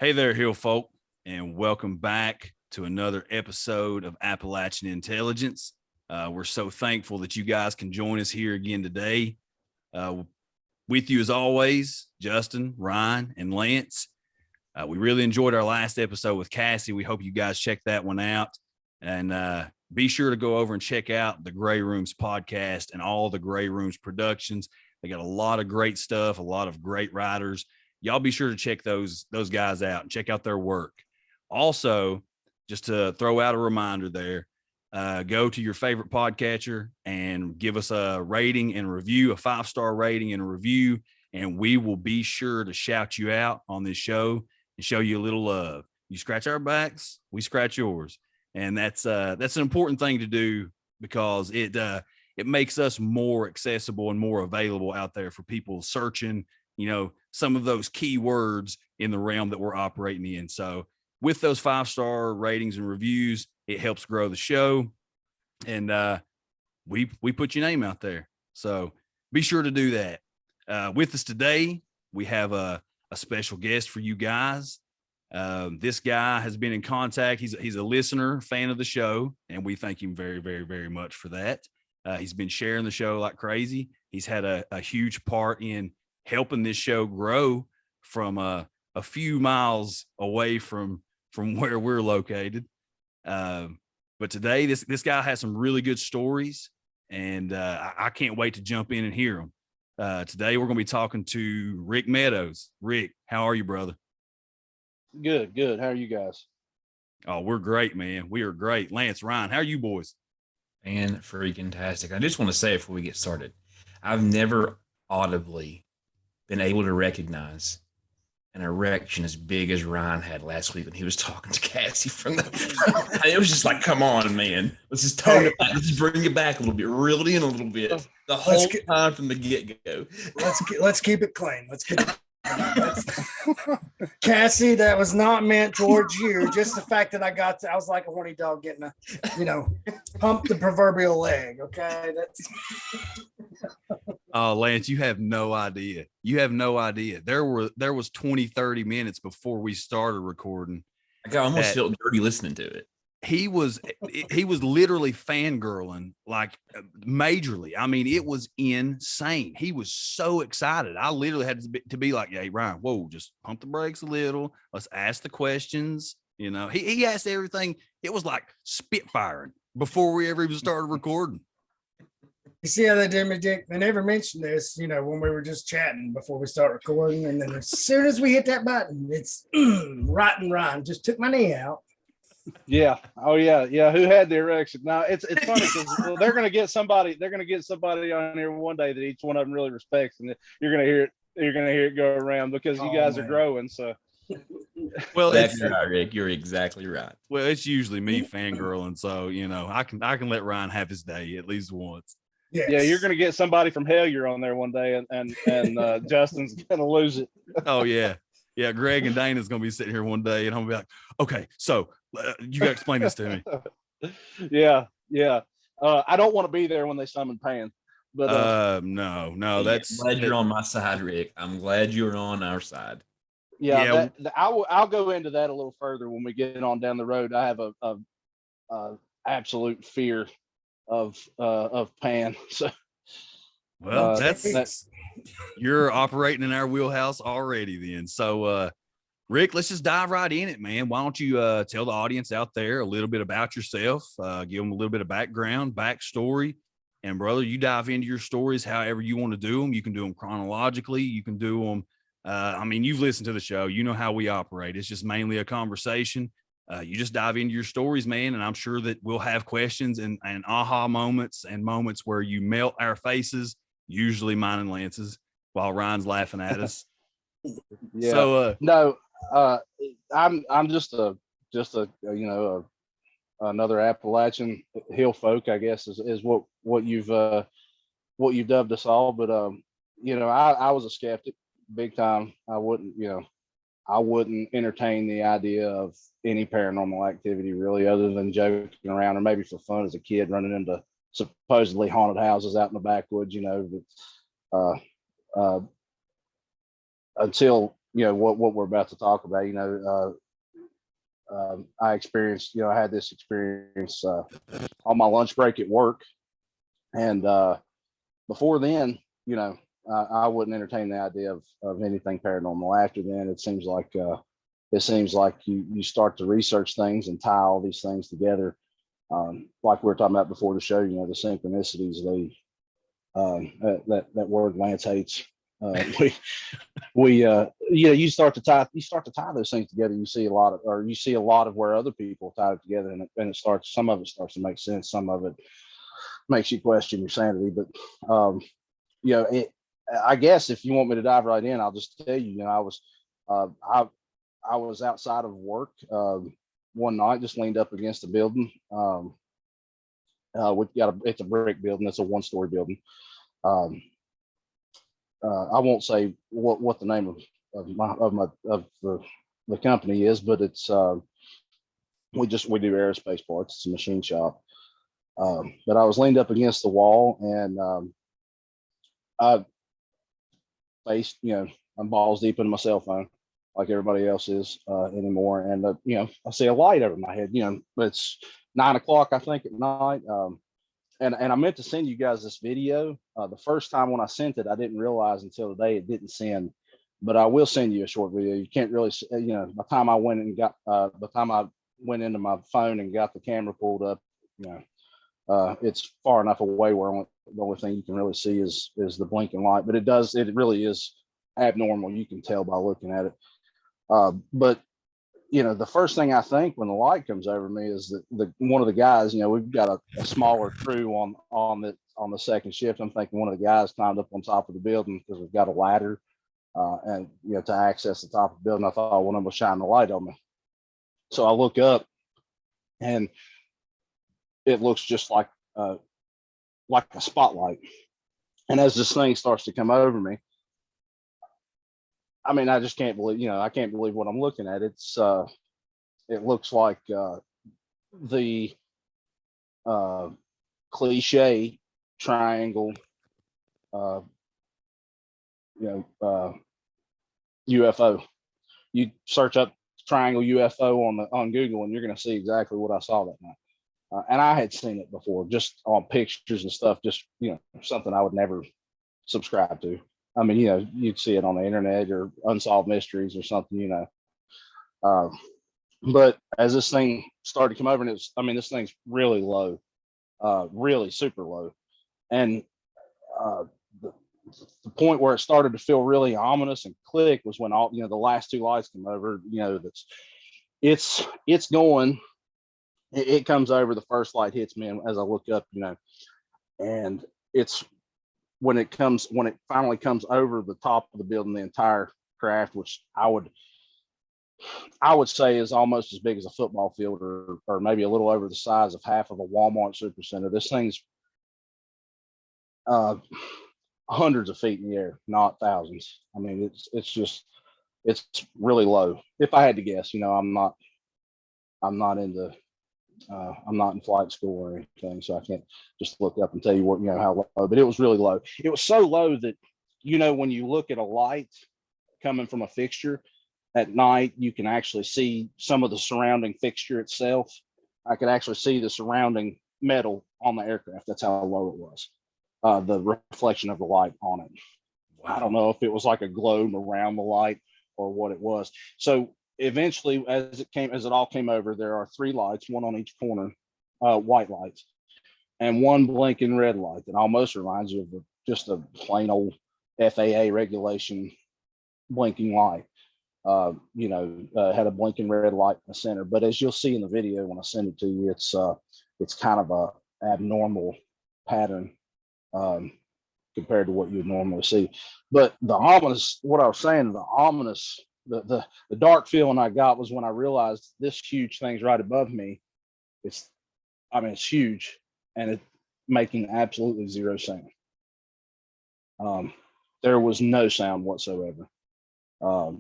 Hey there, hillfolk, and welcome back to another episode of Appalachian Intelligence. We're so thankful that you guys can join us here again today. With you, as always, Justin, Ryan, and Lance. We really enjoyed our last episode with Cassie. We hope you guys check that one out. And be sure to go over and check out the Gray Rooms podcast and all the Gray Rooms productions. They got a lot of great stuff, a lot of great writers. Y'all be sure to check those guys out and check out their work. Also, just to throw out a reminder there, go to your favorite podcatcher and give us a rating and review, a 5-star rating and review, and we will be sure to shout you out on this show and show you a little love. You scratch our backs, we scratch yours. And that's an important thing to do because it makes us more accessible and more available out there for people searching, some of those key words in the realm that we're operating in. So with those 5-star ratings and reviews, it helps grow the show. And we put your name out there. So be sure to do that. With us today, we have a special guest for you guys. This guy has been in contact. He's a listener, fan of the show, and we thank him very, very, very much for that. He's been sharing the show like crazy. He's had a huge part in helping this show grow from a few miles away from where we're located. But today, this guy has some really good stories, and I can't wait to jump in and hear them. Today, we're going to be talking to Rick Meadows. Rick, how are you, brother? Good. How are you guys? Oh, we're great, man. We are great. Lance, Ryan, how are you boys? Fan-freaking-tastic. I just want to say before we get started, I've never audibly been able to recognize an erection as big as Ryan had last week when he was talking to Cassie from the. It was just like, come on, man. Let's just tone it back. Let's just bring it back a little bit, reel it in a little bit. The whole time from the get-go. Let's keep it clean. Let's keep it. Cassie, that was not meant towards you. Just the fact that I was like a horny dog getting pump the proverbial leg. Okay, that's. Oh, Lance, you have no idea. There was 20-30 minutes before we started recording. I almost felt dirty listening to it. He was literally fangirling, like majorly. I mean, it was insane. He was so excited. I literally had to be like, "Hey, Ryan, whoa, just pump the brakes a little. Let's ask the questions." He asked everything. It was like spitfiring before we ever even started recording. You see how they did me, Dick? They never mentioned this, when we were just chatting before we start recording. And then as soon as we hit that button, it's right and Ryan just took my knee out. Yeah. Oh yeah. Who had the erection? Now it's funny because they're gonna get somebody on here one day that each one of them really respects, and you're gonna hear it go around because you guys are growing. So well, that's right, Rick. You're exactly right. Well, it's usually me fangirling, so I can let Ryan have his day at least once. Yes. Yeah, you're gonna get somebody from Hellier on there one day, and Justin's gonna lose it. Oh yeah. Yeah, Greg and Dana's gonna be sitting here one day, and I'm gonna be like, "Okay, so you gotta explain this to me." Yeah. I don't want to be there when they summon Pan, but no, that's. I'm glad you're on my side, Rick. I'm glad you're on our side. Yeah. I'll go into that a little further when we get on down the road. I have a absolute fear of Pan. So. Well, that's you're operating in our wheelhouse already then. So, Rick, let's just dive right in it, man. Why don't you tell the audience out there a little bit about yourself, give them a little bit of backstory, and brother, you dive into your stories however you want to do them. You can do them chronologically. You can do them. You've listened to the show. You know how we operate. It's just mainly a conversation. You just dive into your stories, man, and I'm sure that we'll have questions and aha moments and moments where you melt our faces. Usually mine and Lance's, while Ryan's laughing at us. Yeah. So no, I'm just another Appalachian hill folk, I guess is what you've dubbed us all. But I was a skeptic big time. I wouldn't entertain the idea of any paranormal activity really, other than joking around or maybe for fun as a kid running into supposedly haunted houses out in the backwoods, until what we're about to talk about. I experienced, I had this experience on my lunch break at work, and before then, I wouldn't entertain the idea of anything paranormal. After then, it seems like you start to research things and tie all these things together. Like we were talking about before the show, the synchronicities, that word Lance hates. You start to tie those things together. You see a lot of where other people tie it together, and some of it starts to make sense. Some of it makes you question your sanity. But I guess if you want me to dive right in, I'll just tell you, I was outside of work one night, just leaned up against a building. It's a brick building. It's a 1-story building. I won't say what the name of the company is, but it's we do aerospace parts. It's a machine shop. But I was leaned up against the wall, and I faced, I'm balls deep in my cell phone, like everybody else is anymore. And I see a light over my head. It's 9 o'clock, I think, at night. And I meant to send you guys this video. The first time when I sent it, I didn't realize until today it didn't send. But I will send you a short video. You can't really, by the time I went into my phone and got the camera pulled up, it's far enough away where the only thing you can really see is the blinking light. But it really is abnormal. You can tell by looking at it. But the first thing I think when the light comes over me is that one of the guys, we've got a smaller crew on the second shift. I'm thinking one of the guys climbed up on top of the building because we've got a ladder, and to access the top of the building. I thought one of them was shining the light on me. So I look up, and it looks just like a spotlight. And as this thing starts to come over me, I mean, I just can't believe, I can't believe what I'm looking at. It looks like the cliche triangle, UFO. You search up triangle UFO on Google, and you're going to see exactly what I saw that night. And I had seen it before, just on pictures and stuff, just, something I would never subscribe to. I mean, you'd see it on the internet or Unsolved Mysteries or something, but as this thing started to come over, and this thing's really low, really super low. And the point where it started to feel really ominous and click was when all, the last 2 lights come over, it's going, it comes over, the first light hits me, and as I look up, and it's, when it finally comes over the top of the building, the entire craft, which I would say is almost as big as a football field, or maybe a little over the size of half of a Walmart supercenter. This thing's hundreds of feet in the air, not thousands. I mean, it's really low. If I had to guess, I'm not in flight school or anything, so I can't just look up and tell you what, how low, but it was really low. It was so low that, when you look at a light coming from a fixture at night, you can actually see some of the surrounding fixture itself. I could actually see the surrounding metal on the aircraft. That's how low it was. The reflection of the light on it. Wow. I don't know if it was like a globe around the light or what it was. So eventually, as it all came over, there are 3 lights, one on each corner, white lights, and one blinking red light that almost reminds you of just a plain old FAA regulation blinking light. Had a blinking red light in the center. But as you'll see in the video when I send it to you, it's kind of a abnormal pattern compared to what you would normally see. But the ominous, what I was saying, the ominous, the dark feeling I got was when I realized this huge thing's right above me. It's huge, and it's making absolutely zero sound. There was no sound whatsoever. The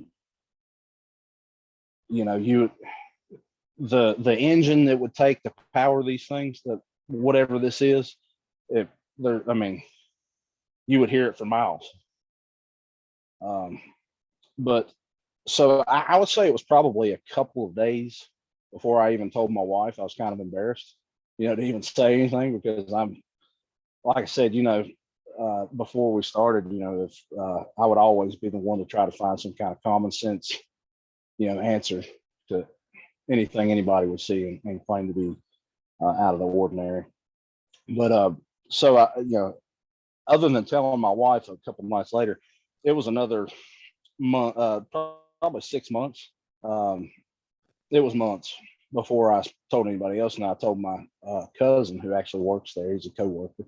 engine that would take to power these things, that whatever this is, you would hear it for miles. But So I would say it was probably a couple of days before I even told my wife. I was kind of embarrassed, to even say anything, because I'm, like I said, before we started, if I would always be the one to try to find some kind of common sense, answer to anything anybody would see and claim to be out of the ordinary. But so other than telling my wife a couple months later, it was another month, probably 6 months. It was months before I told anybody else, and I told my cousin who actually works there. He's a coworker.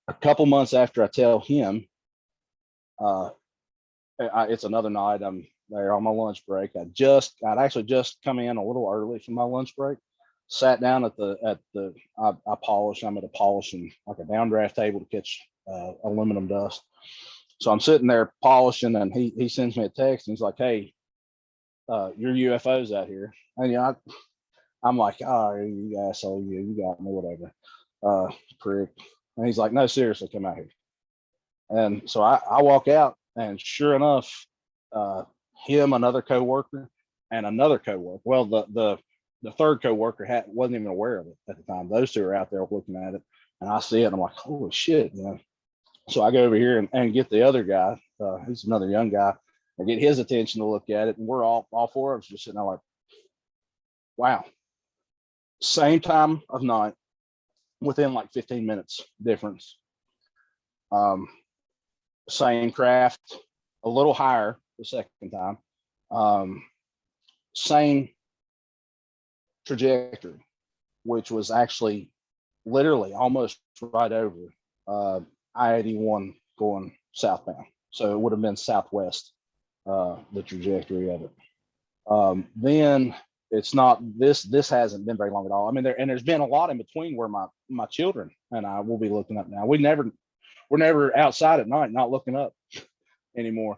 A couple months after I tell him, it's another night. I'm there on my lunch break. I'd actually just come in a little early from my lunch break. Sat down at I polish. I'm at a polishing, like a downdraft table to catch aluminum dust. So I'm sitting there polishing, and he sends me a text, and he's like, "Hey, your UFOs out here." And I'm like, "Oh, you asshole, you got me, whatever, prick." And he's like, "No, seriously, come out here." And so I walk out, and sure enough, him, another coworker, and another coworker. Well, the third coworker wasn't even aware of it at the time. Those two are out there looking at it, and I see it, and I'm like, "Holy shit!" So I go over here and get the other guy. He's another young guy. I get his attention to look at it, and we're all four of us just sitting there like, "Wow!" Same time of night, within like 15 minutes difference. Same craft, a little higher the second time. Same trajectory, which was actually literally almost right over I-81 going southbound. So it would have been southwest, the trajectory of it. Then it's not this hasn't been very long at all. I mean, there's been a lot in between where my children and I will be looking up now. We're never outside at night not looking up anymore.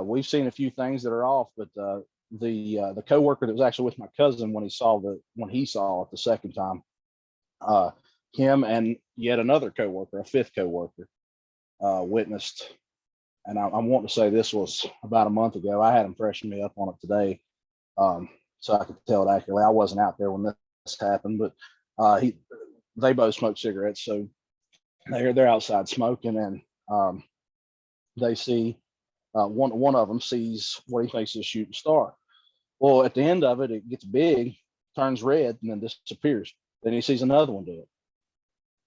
We've seen a few things that are off, but the coworker that was actually with my cousin when he saw it the second time, him and yet another coworker, a fifth coworker, witnessed. And I'm wanting to say this was about a month ago. I had him freshen me up on it today, so I could tell it accurately. I wasn't out there when this happened, but they both smoke cigarettes, so they're outside smoking, and they see one of them sees what he thinks is a shooting star. Well, at the end of it, it gets big, turns red, and then disappears. Then he sees another one do it,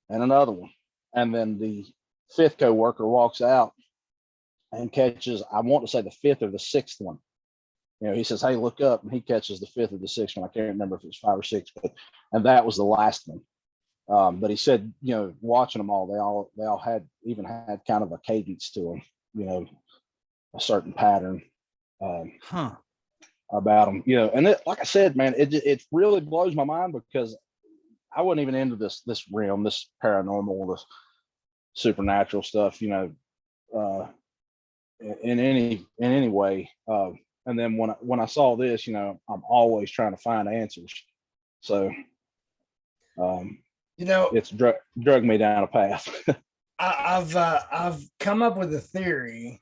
and another one, and then the fifth coworker walks out and catches, I want to say the fifth or the sixth one. He says, "Hey, look up," and he catches the fifth or the sixth one. I can't remember if it was 5 or 6, and that was the last one. But he said, watching them all, they all had kind of a cadence to them, a certain pattern about them, and like I said, man, it really blows my mind, because I wasn't even into this realm, this paranormal, this supernatural stuff, in any way. And then when I saw this, I'm always trying to find answers. So, it's drug me down a path. I've come up with a theory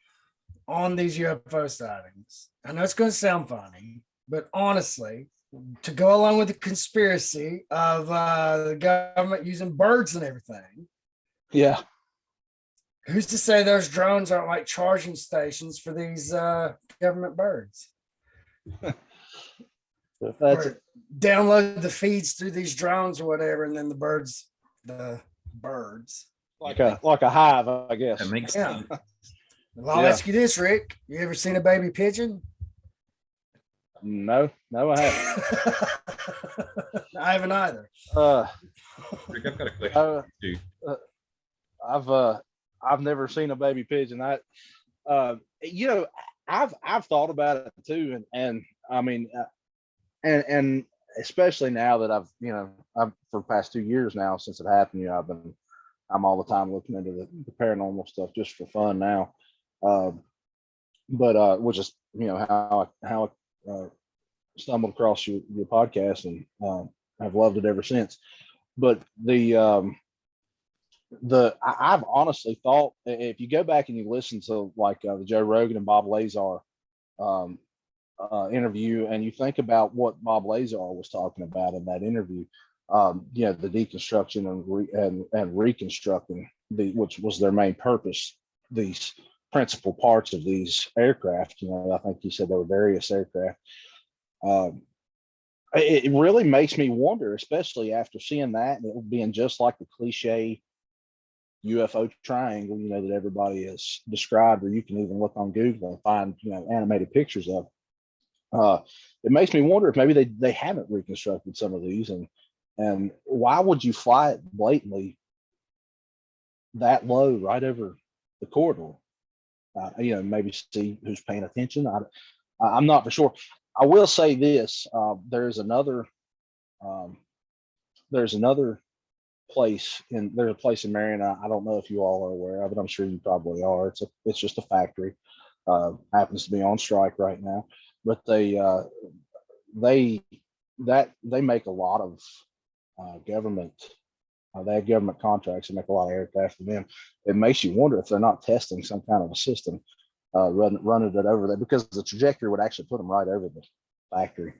on these UFO sightings. I know it's going to sound funny, but honestly, to go along with the conspiracy of the government using birds and everything. Yeah. Who's to say those drones aren't like charging stations for these government birds? Download the feeds through these drones or whatever, and then the birds. Like a hive, I guess. That makes sense. Well, I'll ask you this, Rick. You ever seen a baby pigeon? No, I haven't. I haven't either. Rick, I've got a question too. I've never seen a baby pigeon. I've thought about it too, and I mean, and especially now that I've for the past 2 years now since it happened, I'm all the time looking into the paranormal stuff just for fun now. But which is how I stumbled across your podcast, and I've loved it ever since. But I've honestly thought, if you go back and you listen to like the Joe Rogan and Bob Lazar um, interview, and you think about what Bob Lazar was talking about in that interview, the deconstruction and reconstructing which was their main purpose, these principal parts of these aircraft. I think he said there were various aircraft. Um, it really makes me wonder, especially after seeing that, and it being just like the cliche UFO triangle, that everybody has described, or you can even look on Google and find, animated pictures of. It makes me wonder if maybe they haven't reconstructed some of these, and why would you fly it blatantly that low right over the corridor? Maybe see who's paying attention. I'm not for sure. I will say this: there's another place there's a place in Marion. I don't know if you all are aware of it. I'm sure you probably are. It's just a factory. Happens to be on strike right now, but they make a lot of government. They have government contracts and make a lot of aircraft for them. It makes you wonder if they're not testing some kind of a system, running it over there, because the trajectory would actually put them right over the factory.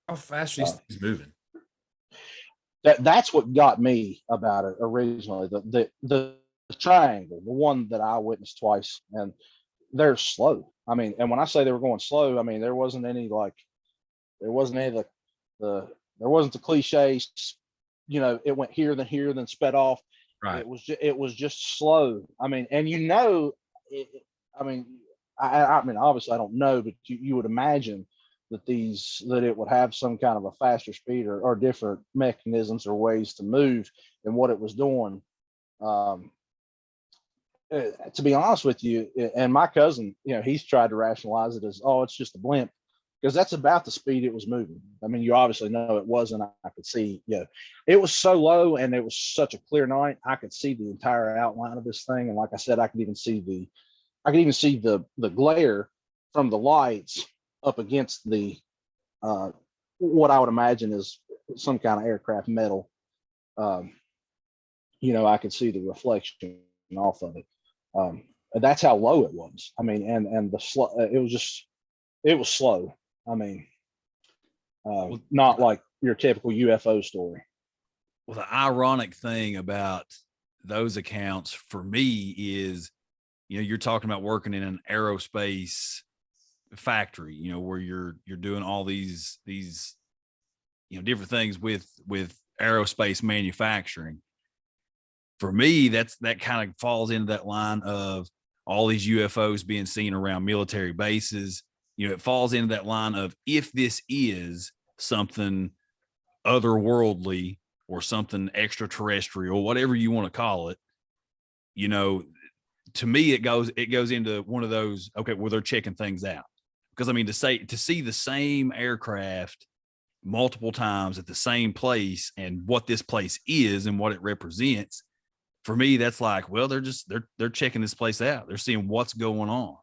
How fast are these things moving? That's what got me about it originally. The triangle, the one that I witnessed twice, and they're slow. I mean, and when I say they were going slow, I mean there wasn't any there wasn't the cliches. It went here, then sped off. Right. It was just slow. I mean, and I mean, I mean, obviously I don't know, but you would imagine that it would have some kind of a faster speed or different mechanisms or ways to move than what it was doing. To be honest with you, and my cousin, he's tried to rationalize it as, oh, it's just a blimp, because that's about the speed it was moving. I mean, you obviously know it wasn't. I could see, it was so low, and it was such a clear night. I could see the entire outline of this thing, and like I said, I could even see the glare from the lights up against the what I would imagine is some kind of aircraft metal. I could see the reflection off of it. That's how low it was. I mean, and it was slow. I mean, not like your typical UFO story. Well, the ironic thing about those accounts for me is, you're talking about working in an aerospace factory, where you're doing all these different things with aerospace manufacturing. For me, that kind of falls into that line of all these UFOs being seen around military bases. It falls into that line of, if this is something otherworldly or something extraterrestrial, whatever you want to call it, to me, it goes into one of those, okay, well, they're checking things out. Because I mean, to see the same aircraft multiple times at the same place, and what this place is and what it represents, for me, that's like, well, they're checking this place out. They're seeing what's going on.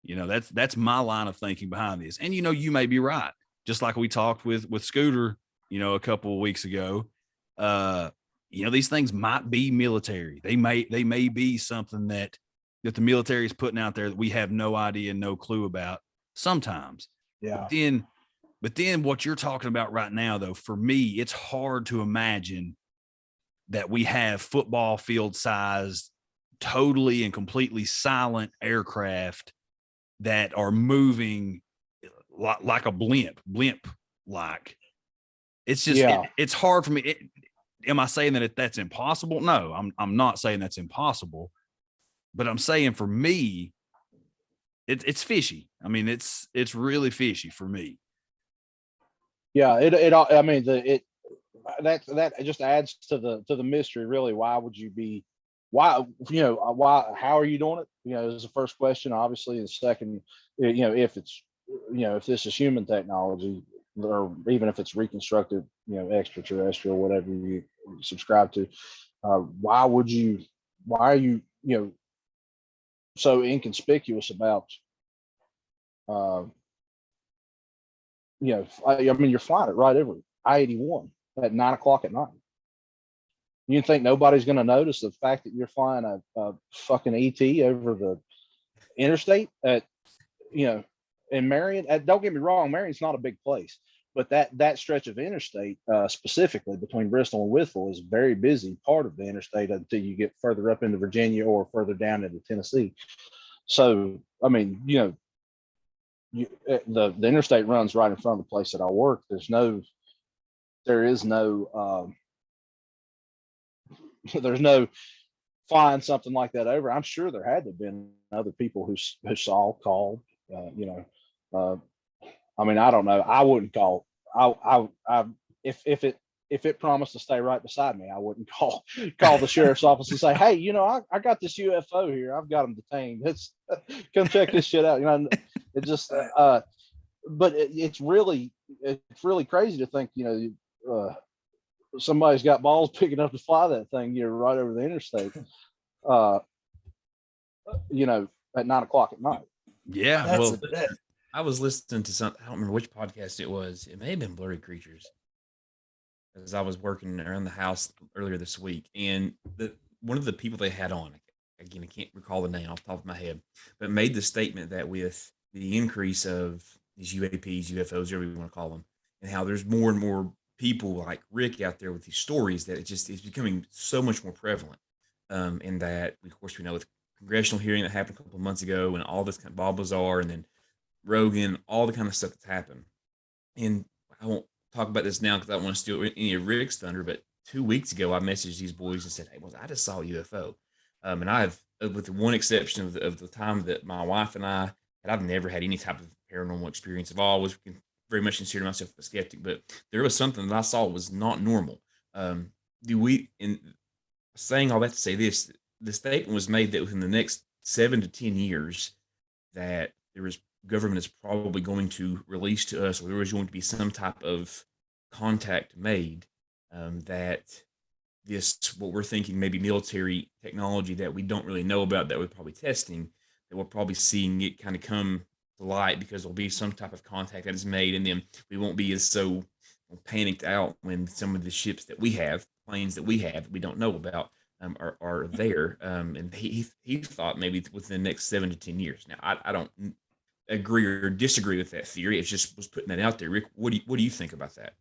That's my line of thinking behind this. And you may be right. Just like we talked with Scooter, a couple of weeks ago. These things might be military. They may be something that the military is putting out there that we have no idea, no clue about sometimes. Yeah. But then what you're talking about right now, though, for me, it's hard to imagine that we have football field sized, totally and completely silent aircraft that are moving like a blimp like. It's just, it's hard for me. Am I saying that that's impossible? No, I'm not saying that's impossible, but I'm saying for me, it's fishy. I mean, it's really fishy for me. Yeah, I mean, that just adds to the mystery, really. Why would you be, how are you doing it? Is the first question, obviously. The second, if it's, if this is human technology, or even if it's reconstructed, extraterrestrial, whatever you subscribe to, why are you, so inconspicuous about, I mean, you're flying it right over I-81 at 9 o'clock at night. You think nobody's going to notice the fact that you're flying a fucking ET over the interstate at, in Marion? Don't get me wrong, Marion's not a big place, but that stretch of interstate, specifically between Bristol and Whitfield, is a very busy part of the interstate until you get further up into Virginia or further down into Tennessee. So, I mean, the interstate runs right in front of the place that I work. There's no flying something like that over. I'm sure there had to have been other people who saw, called, I mean, I don't know. I wouldn't call. If it promised to stay right beside me, I wouldn't call the sheriff's office and say, hey, I got this UFO here. I've got them detained. Let's come check this shit out. It just, but it's really crazy to think, somebody's got balls picking up to fly that thing, right over the interstate, at 9 o'clock at night. Yeah. I was listening to something. I don't remember which podcast it was. It may have been Blurry Creatures, as I was working around the house earlier this week. And one of the people they had on, again, I can't recall the name off the top of my head, but made the statement that with the increase of these UAPs, UFOs, whatever you want to call them, and how there's more and more people like Rick out there with these stories, that it's becoming so much more prevalent. And that, of course, we know with congressional hearing that happened a couple of months ago, and all this kind of Bob Lazar, and then Rogan, all the kind of stuff that's happened. And I won't talk about this now because I don't want to steal any of Rick's thunder, but 2 weeks ago, I messaged these boys and said, hey, I just saw a UFO. And I've, with the one exception of the time that my wife and I've never had any type of paranormal experience. I've always very much consider myself a skeptic, but there was something that I saw was not normal. In saying all that to say this, the statement was made that within the next 7 to 10 years, that government is probably going to release to us, or there is going to be some type of contact made, that what we're thinking maybe military technology that we don't really know about, that we're probably testing, that we're probably seeing it kind of come to light, because there'll be some type of contact that is made, and then we won't be as so panicked out when some of the ships that we have, planes that we have that we don't know about, are there. And he thought maybe within the next 7 to 10 years. Now, I don't agree or disagree with that theory. It's just was putting that out there. Rick, what do you think about that?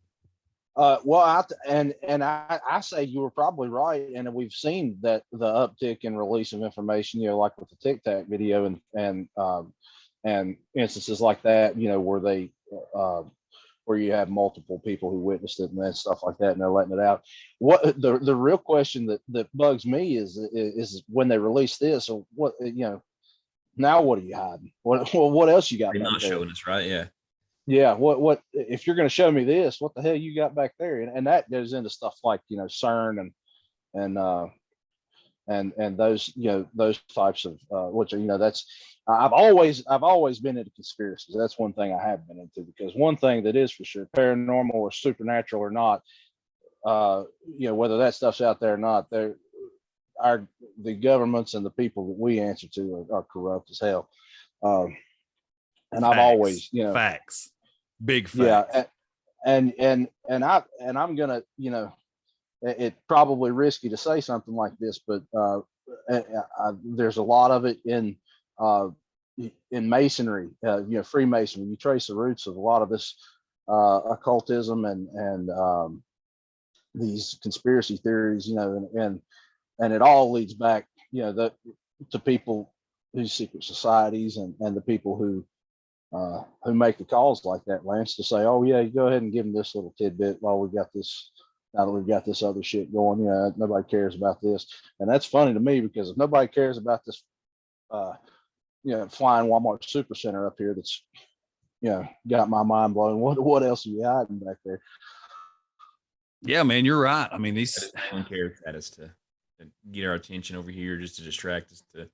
Well, I say you were probably right, and we've seen that the uptick in release of information, like with the Tic Tac video and instances like that, where they where you have multiple people who witnessed it and that stuff like that, and they're letting it out. What the real question that bugs me is when they release this, or what, now what are you hiding? What else you got? You're not showing us, right? Yeah. Yeah. What if you're going to show me this? What the hell you got back there? And that goes into stuff like CERN and those those types of which are that's I've always been into conspiracies. That's one thing I have been into, because one thing that is for sure, paranormal or supernatural or not, whether that stuff's out there or not, the governments and the people that we answer to are corrupt as hell. And facts. I've always, facts, big facts. Yeah. And I'm gonna, it's probably risky to say something like this, but there's a lot of it in Masonry, Freemasonry. You trace the roots of a lot of this occultism and these conspiracy theories, and it all leads back, to people whose secret societies and the people who make the calls like that, Lance, to say, oh yeah, you go ahead and give them this little tidbit while we got this. Now that we've got this other shit going, nobody cares about this. And that's funny to me, because if nobody cares about this, flying Walmart Supercenter up here, that's, got my mind blown. What else are you hiding back there? Yeah, man, you're right. I mean, these cares at us to get our attention over here, just to distract us, to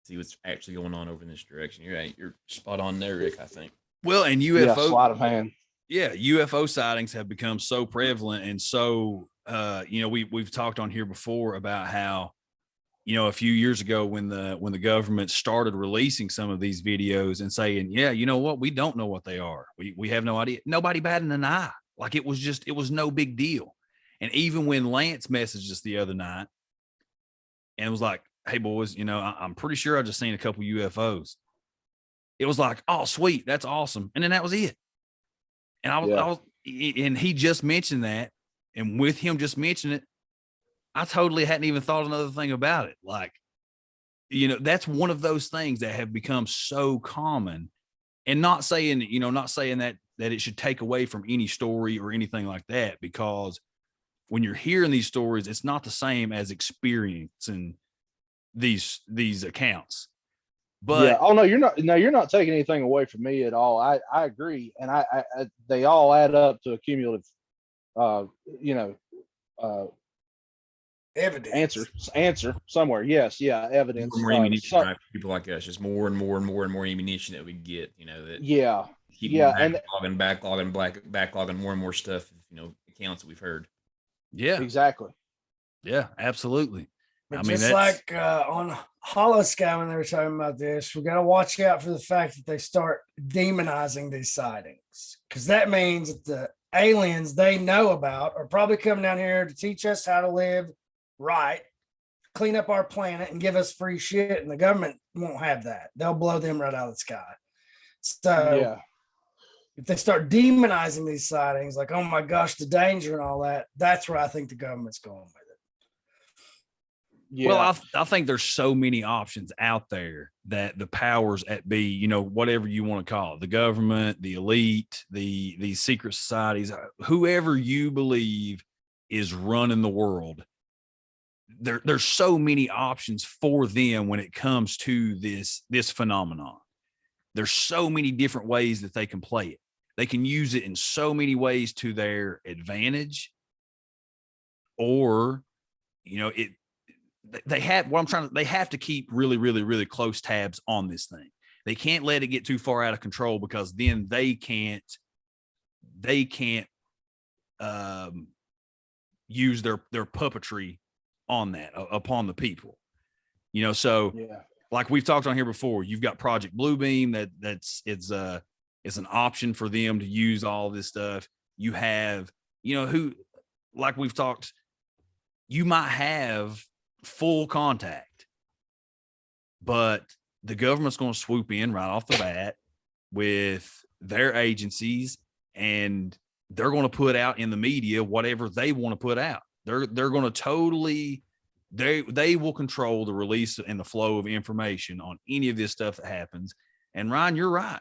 see what's actually going on over in this direction. You're spot on there, Rick, I think. Well, and UFO sleight of hand. Yeah, UFO sightings have become so prevalent, and so we've talked on here before about how, a few years ago when the government started releasing some of these videos and saying, yeah, you know what, we don't know what they are. We have no idea. Nobody batted an eye. Like it was no big deal. And even when Lance messaged us the other night and was like, hey boys, I'm pretty sure I just seen a couple UFOs. It was like, oh sweet, that's awesome. And then that was it. And and he just mentioned that. And with him just mentioning it, I totally hadn't even thought another thing about it. Like, that's one of those things that have become so common, and not saying that it should take away from any story or anything like that, because when you're hearing these stories, it's not the same as experiencing these accounts. But yeah, oh no, you're not taking anything away from me at all. I agree, and I they all add up to a cumulative, evidence answer somewhere. Yes, yeah, evidence. More ammunition, right? For people like us, just more and more and more and more ammunition that we get. Keep backlogging more and more stuff. Accounts that we've heard. Yeah, exactly. Yeah, absolutely. But like on Hollow Sky, when they were talking about this, we got to watch out for the fact that they start demonizing these sightings, because that means that the aliens they know about are probably coming down here to teach us how to live right, clean up our planet, and give us free shit. And the government won't have that. They'll blow them right out of the sky. So if they start demonizing these sightings, like, oh my gosh, the danger and all that, that's where I think the government's going with it. Yeah. Well, I think there's so many options out there that the powers at be, whatever you want to call it, the government, the elite, these secret societies, whoever you believe is running the world, there's so many options for them when it comes to this phenomenon. There's so many different ways that they can play it. They can use it in so many ways to their advantage, or, they have to keep really, really, really close tabs on this thing. They can't let it get too far out of control, because then they can't use their puppetry on that upon the people. Like we've talked on here before, you've got Project Bluebeam it's an option for them to use all this stuff. You have, who, like we've talked, you might have full contact, but the government's going to swoop in right off the bat with their agencies, and they're going to put out in the media whatever they want to put out. They're going to totally, they will control the release and the flow of information on any of this stuff that happens. And Ryan, you're right.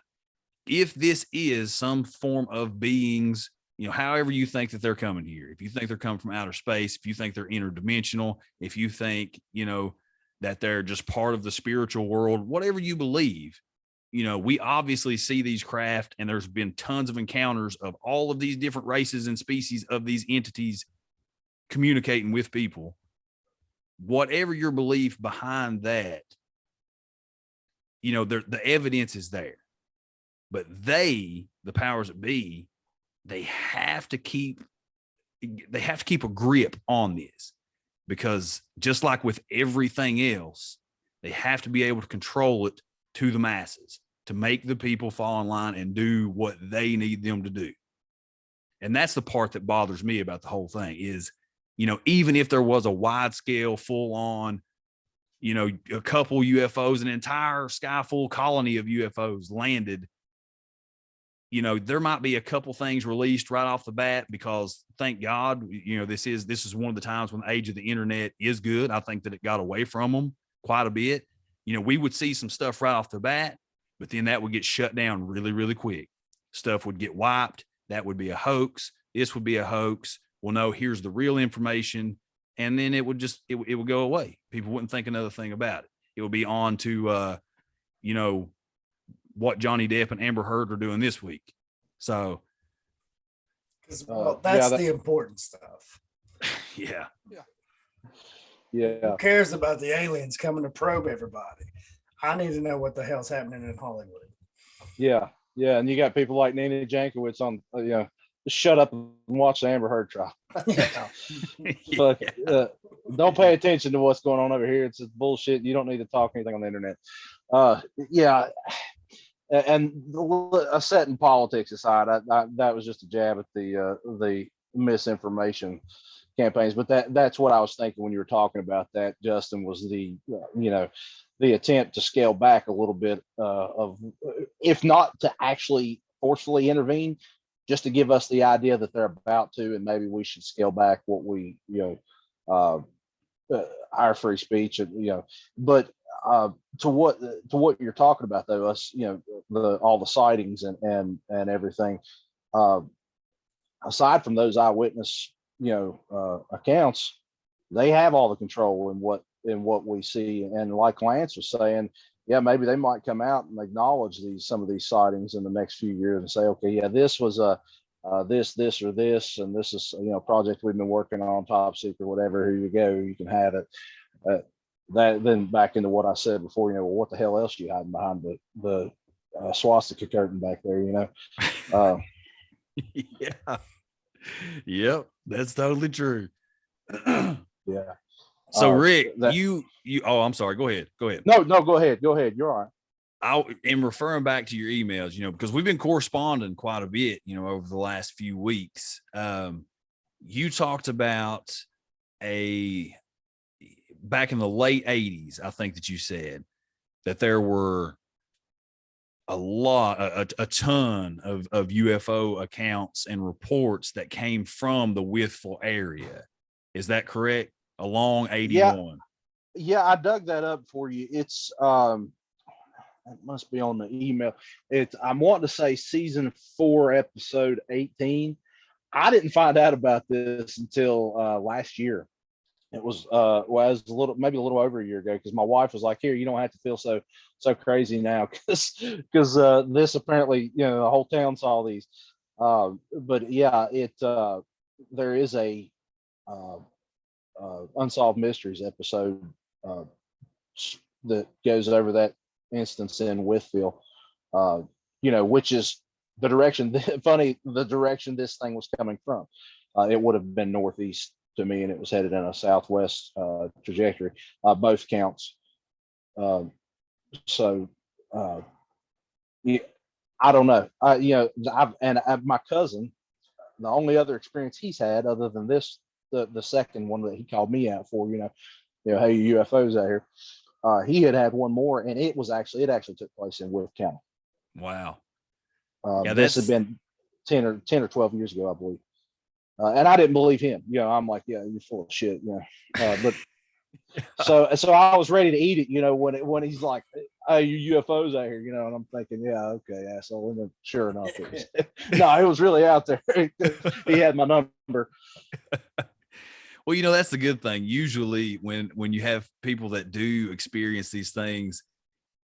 If this is some form of beings, however you think that they're coming here, if you think they're coming from outer space, if you think they're interdimensional, if you think, that they're just part of the spiritual world, whatever you believe, we obviously see these craft, and there's been tons of encounters of all of these different races and species of these entities communicating with people. Whatever your belief behind that, the evidence is there. But the powers that be, they have to keep a grip on this, because just like with everything else, they have to be able to control it to the masses, to make the people fall in line and do what they need them to do. And that's the part that bothers me about the whole thing is, even if there was a wide scale, full on, a couple UFOs, an entire sky full colony of UFOs landed, there might be a couple things released right off the bat, because thank God, this is one of the times when the age of the internet is good. I think that it got away from them quite a bit. We would see some stuff right off the bat, but then that would get shut down really, really quick. Stuff would get wiped. That would be a hoax. This would be a hoax. Well, no, here's the real information. And then it would go away. People wouldn't think another thing about it. It would be on to, what Johnny Depp and Amber Heard are doing this week. So, that's the important stuff. Yeah. Who cares about the aliens coming to probe everybody? I need to know what the hell's happening in Hollywood. Yeah. And you got people like Nina Jankowicz on, just shut up and watch the Amber Heard trial. But don't pay attention to what's going on over here. It's just bullshit. You don't need to talk anything on the internet. And setting politics aside, that was just a jab at the misinformation. campaigns. But that's what I was thinking when you were talking about that, Justin, was the the attempt to scale back a little bit of, if not to actually forcefully intervene, just to give us the idea that they're about to, and maybe we should scale back what we, our free speech, and but to what you're talking about though, us, all the sightings and everything, aside from those eyewitness, accounts, they have all the control in what we see. And like Lance was saying, yeah, maybe they might come out and acknowledge some of these sightings in the next few years and say, okay, yeah, this was this or this, and this is a project we've been working on, top secret, whatever. Here you go, you can have it. That then back into what I said before, well, what the hell else are you hiding behind the swastika curtain back there, Yeah. Yep, that's totally true. Yeah. So Rick, you I'm sorry, go ahead. No, go ahead. You're all right. In referring back to your emails, because we've been corresponding quite a bit, over the last few weeks. You talked about back in the late 80s, I think that you said that there were a ton of UFO accounts and reports that came from the Withville area. Is that correct? Along 81. Yeah, I dug that up for you. It's it must be on the email. I'm wanting to say season 4, episode 18. I didn't find out about this until last year. It was maybe a little over a year ago, because my wife was like, "Here, you don't have to feel so crazy now," because this apparently, the whole town saw these. But yeah, there is a Unsolved Mysteries episode that goes over that instance in Withville, which is the direction the direction this thing was coming from. It would have been northeast to me, and it was headed in a southwest trajectory, both counts. So yeah, I don't know. My cousin, the only other experience he's had other than this, the second one that he called me out for, hey, UFOs out here. He had one more, and it actually took place in Worth County. Wow. This had been 10 or 12 years ago, I believe. And I didn't believe him. I'm like, yeah, you're full of shit. But so I was ready to eat it, when he's like, "Hey, you UFOs out here," and I'm thinking, yeah, okay, asshole. And then sure enough, it was really out there. He had my number. Well, that's the good thing. Usually when you have people that do experience these things,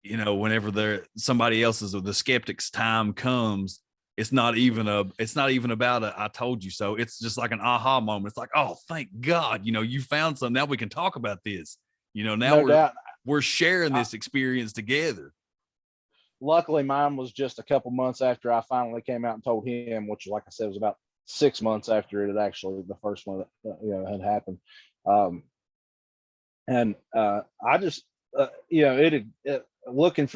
whenever somebody else's or the skeptic's time comes, it's not even about a "I told you so." It's just like an aha moment. It's like, oh, thank God, you found something. Now we can talk about this. Now no we're sharing this experience together. Luckily, mine was just a couple months after I finally came out and told him, which, like I said, was about 6 months after it had actually, the first one that had happened. And I just looking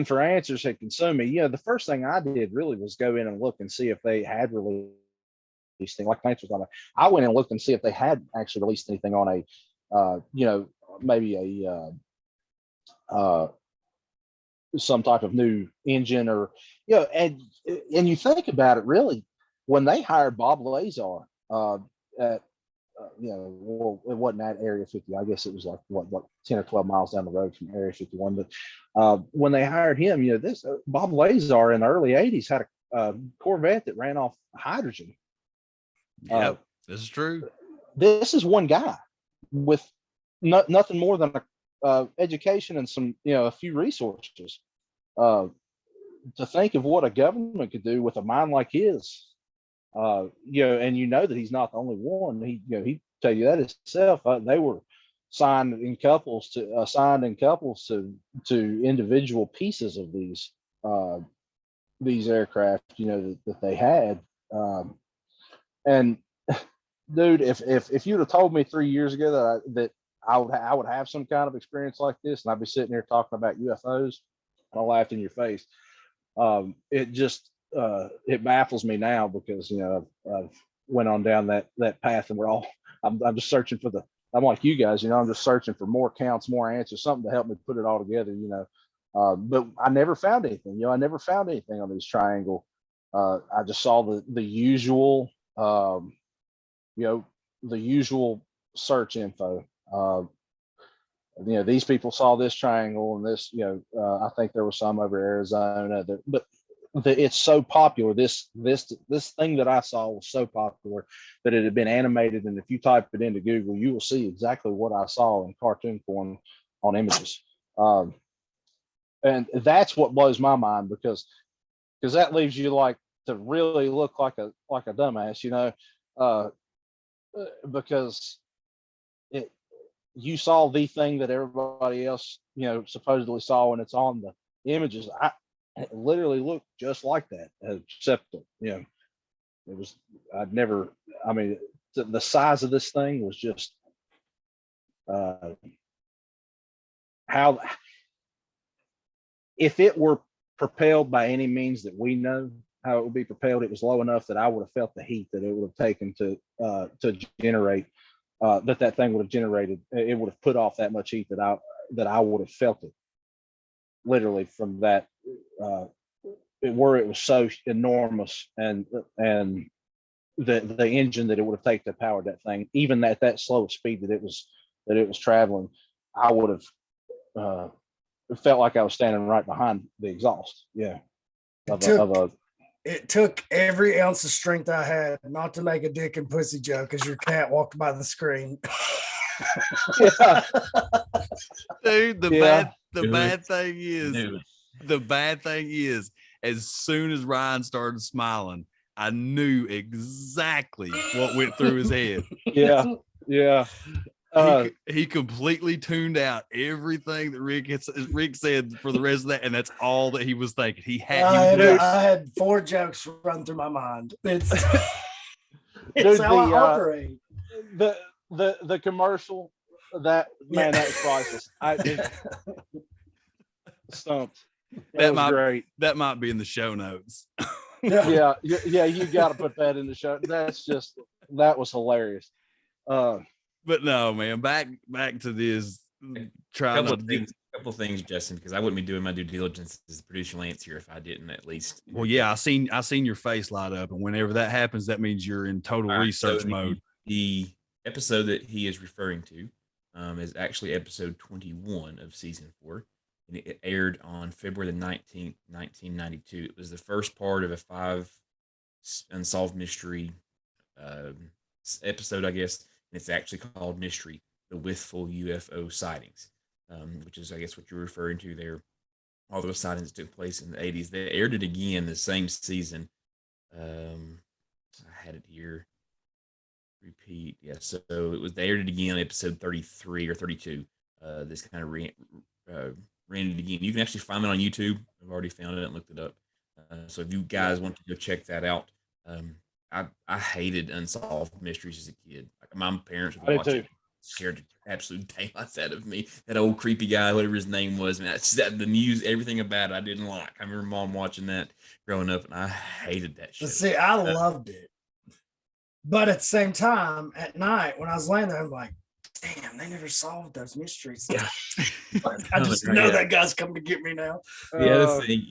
for answers had consumed me. The first thing I did really was go in and look and see if they had released things. Like Lance was talking about, I went and looked and see if they had actually released anything on a maybe a some type of new engine, or and you think about it, really, when they hired Bob Lazar at well, it wasn't at Area 50. I guess it was like what 10 or 12 miles down the road from Area 51. But when they hired him, this Bob Lazar in the early 80s had a Corvette that ran off hydrogen. Yep, this is true. This is one guy with nothing more than a education and some a few resources. To think of what a government could do with a mind like his. And that he's not the only one. He tell you that himself. They were signed in couples to individual pieces of these aircraft, that they had. And dude, if you'd have told me 3 years ago that I would have some kind of experience like this, and I'd be sitting here talking about UFOs, I laughed in your face. It just it baffles me now, because I've went on down that path, and I'm just searching for I'm like you guys, I'm just searching for more counts, more answers, something to help me put it all together, but I never found anything, I never found anything on these triangle. I just saw the usual, the usual search info. These people saw this triangle and this, I think there was some over Arizona, but it's so popular. This thing that I saw was so popular that it had been animated, and if you type it into Google, you will see exactly what I saw in cartoon form on images. And that's what blows my mind, because that leaves you like to really look like a dumbass, because you saw the thing that everybody else, supposedly saw, and it's on the images. It literally looked just like that, except it was, the size of this thing was just how, if it were propelled by any means that we know how it would be propelled, it was low enough that I would have felt the heat that it would have taken to generate, that thing would have generated. It would have put off that much heat that I would have felt it, literally, from that, it was so enormous, and the engine that it would have taken to power that thing, even at that slow speed that it was traveling, I would have felt like I was standing right behind the exhaust. Yeah. It took every ounce of strength I had not to make a dick and pussy joke as your cat walked by the screen. Yeah. Dude, the bad thing is, as soon as Ryan started smiling, I knew exactly what went through his head. Yeah. He completely tuned out everything that Rick said for the rest of that, and that's all that he was thinking. I had 4 jokes run through my mind. It's how I operate. The commercial, that was priceless. Stumped. That was great. That might be in the show notes. Yeah. You got to put that in the show. That was hilarious. But no, man, back to this. Couple of things, Justin, because I wouldn't be doing my due diligence as the producer Lance here if I didn't, at least. Well, yeah, I seen your face light up, and whenever that happens, that means you're in total research mode. The episode that he is referring to is actually episode 21 of season 4. And it aired on February the 19th, 1992. It was the first part of a 5 unsolved mystery episode, I guess. And it's actually called Mystery, the Withful UFO Sightings, which is, I guess, what you're referring to there. All those sightings took place in the 80s. They aired it again the same season. I had it here. Repeat. Yeah, so they aired it again, episode 33 or 32. This kind of ran it again. You can actually find it on YouTube. I've already found it and looked it up. So if you guys want to go check that out, I hated unsolved mysteries as a kid. Like, my parents would watch it, scared the absolute daylights out of me. That old creepy guy, whatever his name was, man. The news, everything about it, I didn't like. I remember Mom watching that growing up, and I hated that shit. See, I loved it, but at the same time, at night when I was laying there, I'm like, damn, they never solved those mysteries. Yeah. I just know that guy's coming to get me now. The other thing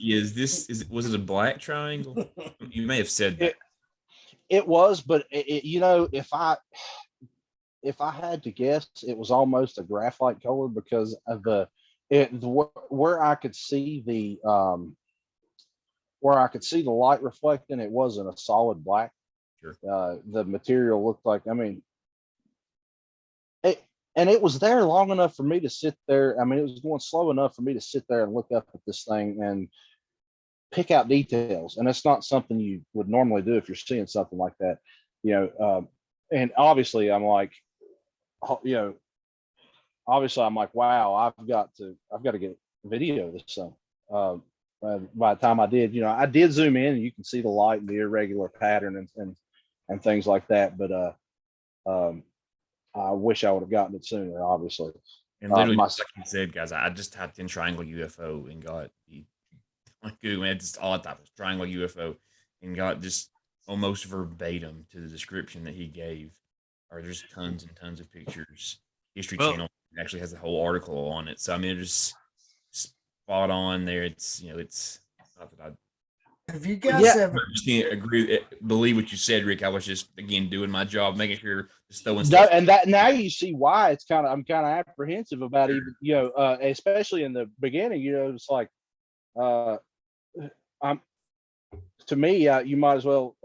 was it a black triangle? You may have said that. It was, but if I had to guess, it was almost a graphite color, because of where I could see the light reflecting. It wasn't a solid black. Sure. The material looked like, and it was there long enough for me to sit there. It was going slow enough for me to sit there and look up at this thing and pick out details. And it's not something you would normally do if you're seeing something like that, and obviously I'm like, wow, I've got to get video of this thing. By the time I did, I did zoom in, and you can see the light and the irregular pattern and things like that. But I wish I would have gotten it sooner, obviously. And literally, like you said, guys, I just typed in triangle UFO and got on Google, man, just all I thought was triangle UFO, and got just almost verbatim to the description that he gave. Or there's tons and tons of pictures. History Well, Channel actually has a whole article on it. So I mean, it's spot on there. It's it's not that I Have you would guys Yeah. ever? agree, believe what you said, Rick. I was just again doing my job, making sure just throwing No, stuff. and that now you see why I'm kind of apprehensive about even, especially in the beginning, it's like, I'm to me, you might as well,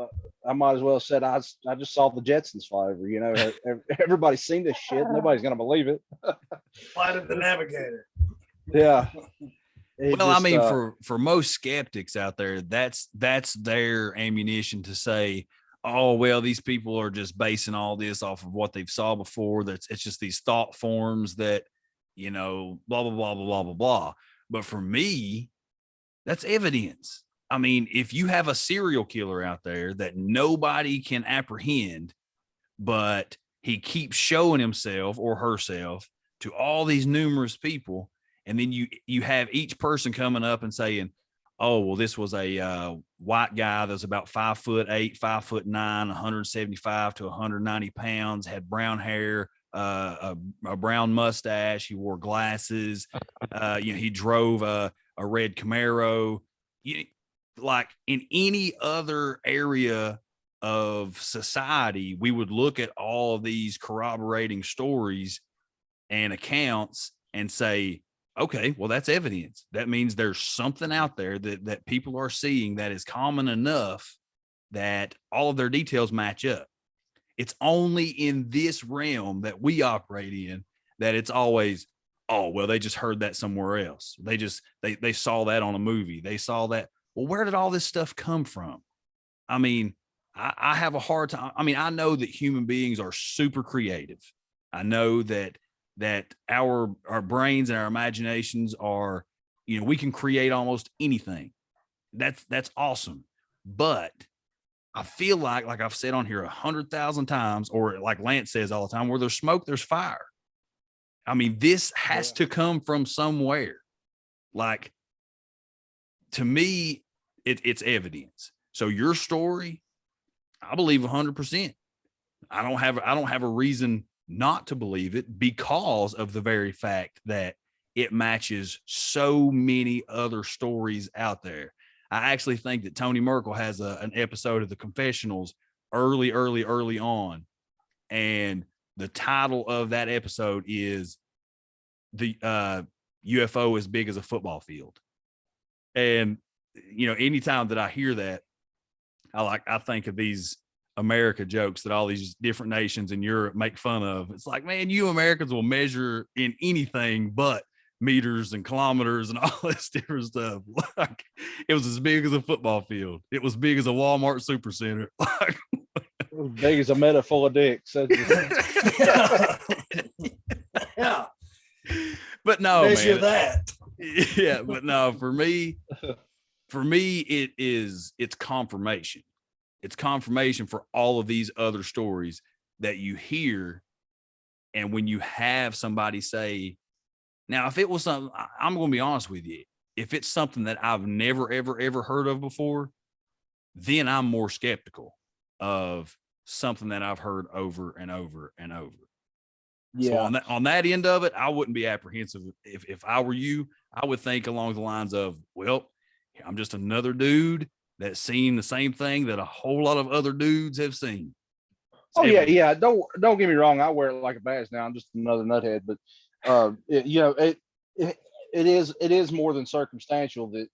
I might as well have said I just saw the Jetsons fly over. Everybody's seen this shit. Nobody's gonna believe it. Flight of the Navigator. Yeah. Well, I mean, for most skeptics out there, that's their ammunition to say, oh, well, these people are just basing all this off of what they've saw before. It's just these thought forms that, blah, blah, blah, blah, blah, blah, blah. But for me, that's evidence. I mean, if you have a serial killer out there that nobody can apprehend, but he keeps showing himself or herself to all these numerous people, and then you have each person coming up and saying, oh, well, this was a white guy that's about 5'8", 5'9", 175 to 190 pounds, had brown hair, a brown mustache. He wore glasses. He drove a red Camaro. Like in any other area of society, we would look at all of these corroborating stories and accounts and say, okay, well, that's evidence. That means there's something out there that people are seeing that is common enough that all of their details match up. It's only in this realm that we operate in that it's always, oh, well, they just heard that somewhere else. They saw that on a movie. They saw that. Well, where did all this stuff come from? I mean, I have a hard time. I mean, I know that human beings are super creative. I know that our brains and our imaginations are, we can create almost anything. That's awesome. But I feel like I've said on here 100,000 times, or like Lance says all the time, where there's smoke, there's fire. I mean, this has to come from somewhere. Like, to me, it's evidence. So your story, I believe 100%. I don't have a reason not to believe it because of the very fact that it matches so many other stories out there. I actually think that Tony Merkel has an episode of The Confessionals early on. And the title of that episode is the UFO as big as a football field. And, anytime that I hear that, I think of these America jokes that all these different nations in Europe make fun of. It's like, man, you Americans will measure in anything but meters and kilometers and all this different stuff. Like, it was as big as a football field. It was big as a Walmart supercenter. Like, it was big as a meta full of dicks. Yeah. But no, measure man. That. Yeah, but no, for me, it's confirmation. It's confirmation for all of these other stories that you hear. And when you have somebody say, now, if it was something, I'm going to be honest with you, if it's something that I've never, ever heard of before, then I'm more skeptical of something that I've heard over and over and over. Yeah. So on that end of it, I wouldn't be apprehensive. If I were you, I would think along the lines of, well, I'm just another dude that's seen the same thing that a whole lot of other dudes have seen. Oh yeah. Don't get me wrong. I wear it like a badge now. I'm just another nuthead, but it is more than circumstantial that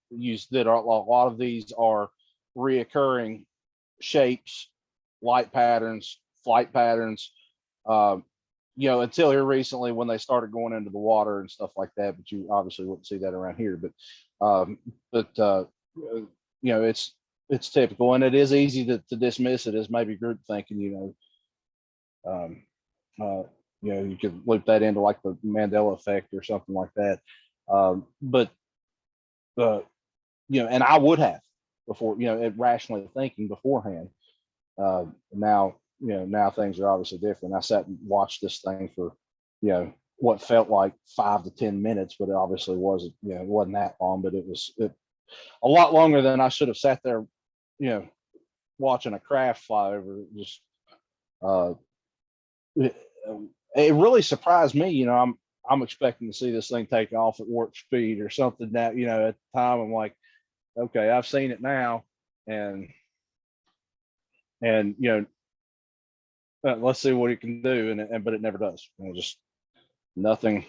a lot of these are reoccurring shapes, light patterns, flight patterns. Until here recently when they started going into the water and stuff like that, but you obviously wouldn't see that around here. But it's typical, and it is easy to dismiss it as maybe group thinking. You could loop that into like the Mandela effect or something like that. And I would have before, rationally thinking beforehand. Now things are obviously different. I sat and watched this thing for, what felt like 5 to 10 minutes, but it obviously wasn't, it wasn't that long, but it was a lot longer than I should have sat there, watching a craft fly over. Just it really surprised me. You know, I'm expecting to see this thing take off at warp speed or something. That, you know, at the time I'm like, okay, I've seen it now, and you know, let's see what it can do, and but it never does. You know, just nothing.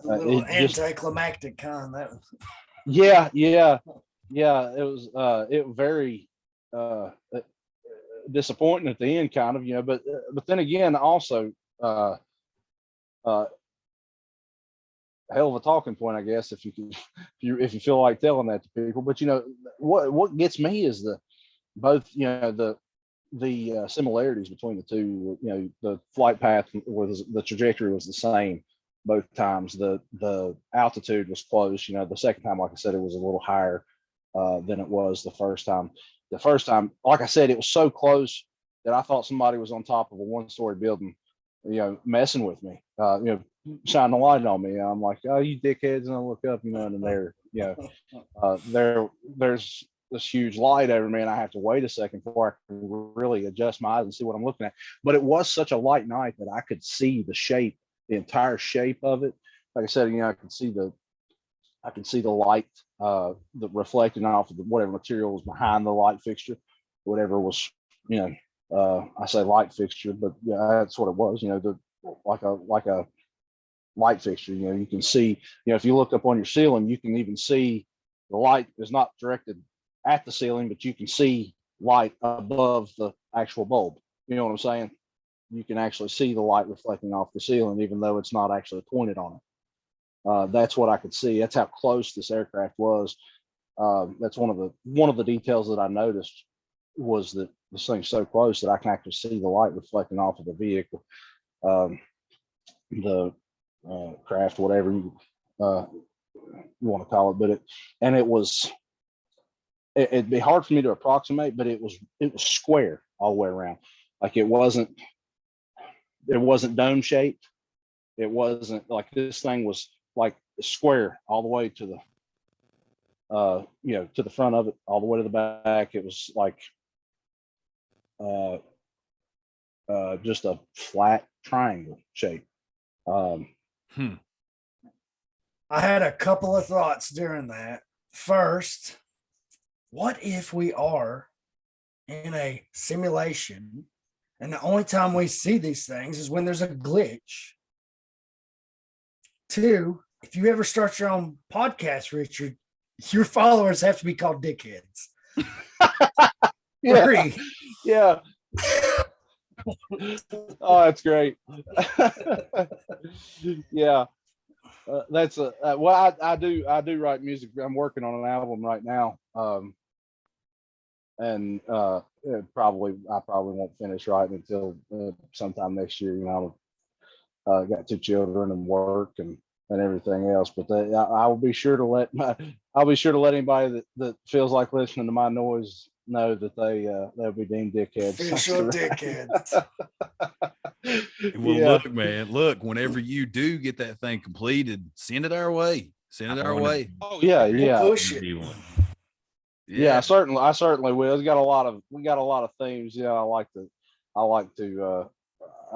A little It just, anticlimactic kind. That was. yeah. It was it very disappointing at the end, kind of, you know. But then again, also hell of a talking point, I guess, if you can, if you feel like telling that to people. But you know, what gets me is both, you know, the similarities between the two. You know, the flight path was, the trajectory was the same both times. The altitude was close. You know, the second time, like I said, it was a little higher than it was the first time. The first time, like I said, it was so close that I thought somebody was on top of a one-story building, you know, messing with me, you know, shining a light on me. I'm like, oh, you dickheads. And I look up, you know, and there, you know, there's this huge light over me, and I have to wait a second before I can really adjust my eyes and see what I'm looking at. But it was such a light night that I could see the shape, the entire shape of it. Like I said, you know, I could see the light, the reflecting off of whatever material was behind the light fixture, whatever was, you know, I say light fixture, but yeah, that's what it was. You know, like a light fixture. You know, you can see, you know, if you look up on your ceiling, you can even see the light is not directed at the ceiling, but you can see light above the actual bulb. You know what I'm saying? You can actually see the light reflecting off the ceiling, even though it's not actually pointed on it. That's what I could see. That's how close this aircraft was. That's one of the details that I noticed, was that this thing's so close that I can actually see the light reflecting off of the vehicle, the craft, whatever you want to call it. But it'd be hard for me to approximate, but it was square all the way around. Like it wasn't dome shaped. It wasn't like, this thing was like square all the way to the you know, to the front of it, all the way to the back. It was like just a flat triangle shape. I had a couple of thoughts during that. First, what if we are in a simulation and the only time we see these things is when there's a glitch? Two, if you ever start your own podcast, Richard, your followers have to be called dickheads. Yeah. Three. Yeah. Oh, that's great. Yeah. That's well, I do write music. I'm working on an album right now. And I probably won't finish writing until sometime next year. You know, got 2 children and work and everything else. But I will be sure to let anybody that feels like listening to my noise know that they'll be deemed dickheads. Official dickheads. Well, Yeah. look, man, whenever you do get that thing completed, send it our way. Oh yeah, yeah. We'll push it. Yeah, I certainly will. We got a lot of themes. Yeah, I like to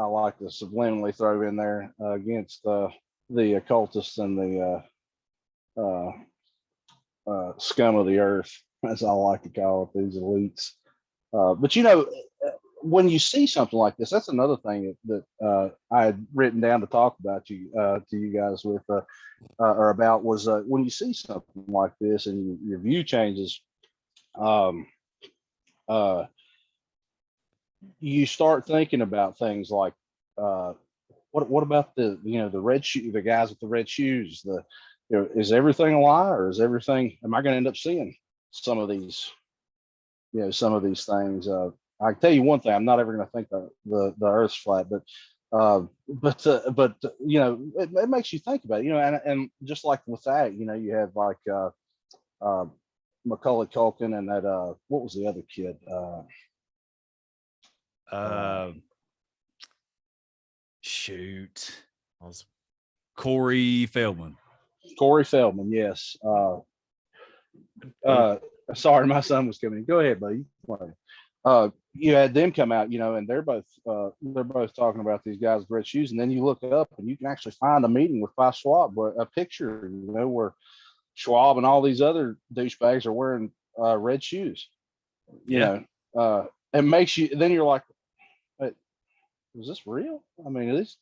subliminally throw in there against the occultists and the scum of the earth, as I like to call it, these elites. But you know, when you see something like this, that's another thing that I had written down to talk about to you guys with or about, was when you see something like this and your view changes. You start thinking about things like what about the red shoe, the guys with the red shoes, is everything a lie, or is everything, am I going to end up seeing some of these things? I can tell you one thing, I'm not ever going to think the earth's flat, but you know, it makes you think about it, you know. And just like with that, you know, you have like Macaulay Culkin and that what was the other kid? Shoot. Corey Feldman. Yes. Sorry, my son was coming in. Go ahead, buddy. you had them come out, and they're both talking about these guys with red shoes, and then you look up and you can actually find a meeting with Klaus Schwab, where a picture, where Schwab and all these other douchebags are wearing red shoes. It makes you. Then you're like, "Is this real? I mean, these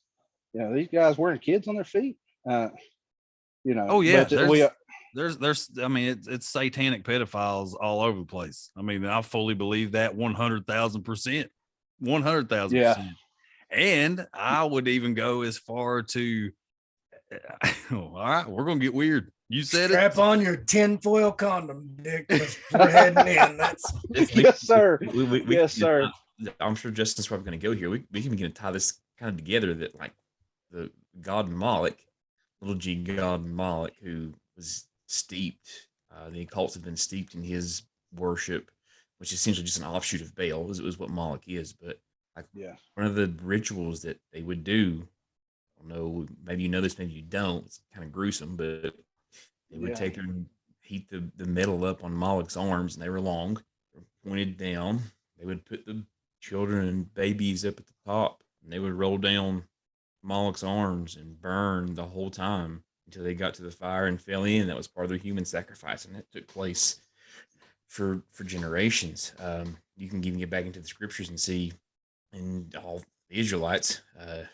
guys wearing kids on their feet." Oh yeah, but there's. I mean, it's satanic pedophiles all over the place. I mean, I fully believe that 100,000%, 100,000%. And I would even go as far to. All right, we're gonna get weird. You said Strap on your tinfoil condom, Dick. We're heading in. Yes, sir. Yes, sir. I'm sure Justin's probably going to go here. We can begin to tie this kind of together, that like the god Moloch, little g god Moloch, who was steeped, the occults have been steeped in his worship, which is essentially just an offshoot of Baal, is what Moloch is. But like, one of the rituals that they would do, I don't know, maybe you know this, maybe you don't, it's kind of gruesome, but they would take and heat the metal up on Moloch's arms, and they were long, they were pointed down. They would put the children and babies up at the top, and they would roll down Moloch's arms and burn the whole time until they got to the fire and fell in. That was part of their human sacrifice, and that took place for generations. You can even get back into the scriptures and see, and all the Israelites,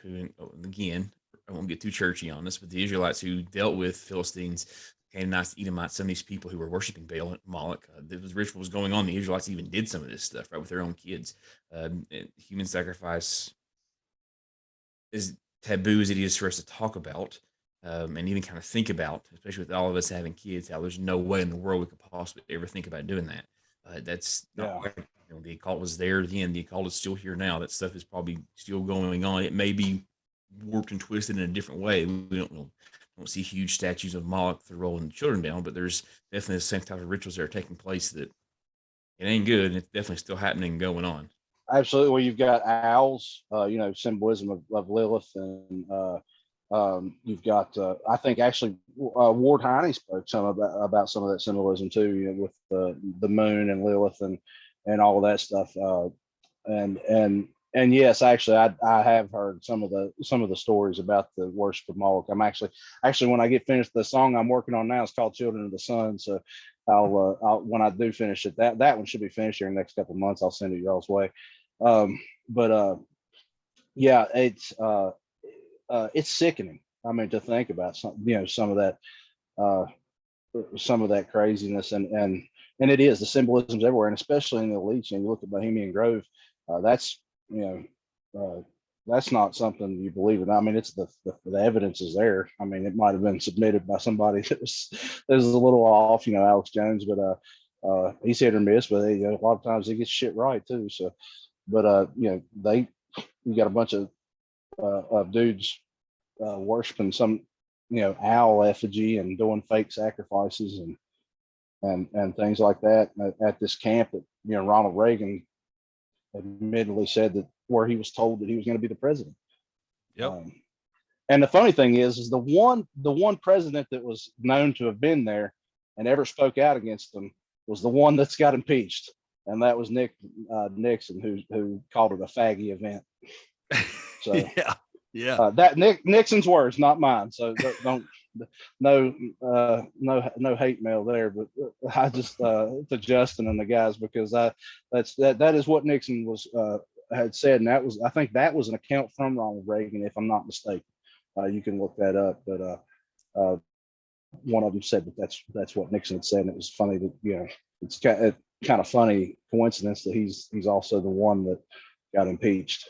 who, again, I won't get too churchy on this, but the Israelites who dealt with Philistines, Canaanites, Edomites, some of these people who were worshiping Baal and Moloch, this ritual was going on. The Israelites even did some of this stuff, right, with their own kids. Human sacrifice is taboo as it is for us to talk about, and even kind of think about, especially with all of us having kids, how there's no way in the world we could possibly ever think about doing that. That's not right. The occult was there then. The occult is still here now. That stuff is probably still going on. It may be warped and twisted in a different way. We don't see huge statues of Moloch for rolling the children down, but there's definitely the same type of rituals that are taking place that it ain't good, and it's definitely still happening and going on. Absolutely. Well, you've got owls, symbolism of Lilith, and you've got, I think actually Ward Heine spoke some about some of that symbolism too, with the moon and Lilith and all of that stuff. And yes, actually, I have heard some of the stories about the worship of Moloch. I'm actually when I get finished, the song I'm working on now is called "Children of the Sun." So I'll when I do finish it, that one should be finished here in the next couple of months. I'll send it y'all's way. It's sickening. I mean, to think about some of that craziness, and it is the symbolisms everywhere, and especially in the elites. You look at Bohemian Grove. That's that's not something you believe in. I mean, it's the evidence is there. I mean, it might have been submitted by somebody that was a little off, Alex Jones, but he's hit or miss, but a lot of times he gets shit right too. So, but you got a bunch of dudes worshiping some owl effigy and doing fake sacrifices and things like that at this camp that Ronald Reagan admittedly said that, where he was told that he was going to be the president. Yep. And the funny thing is the one president that was known to have been there and ever spoke out against them was the one that's got impeached, and that was Nixon, who called it a faggy event. So that Nixon's words, not mine. So don't no hate mail there, but I just to Justin and the guys, because that is what Nixon had said, and I think that was an account from Ronald Reagan, if I'm not mistaken. You can look that up, but one of them said that that's what Nixon had said, and it was funny that it's kind of funny coincidence that he's also the one that got impeached.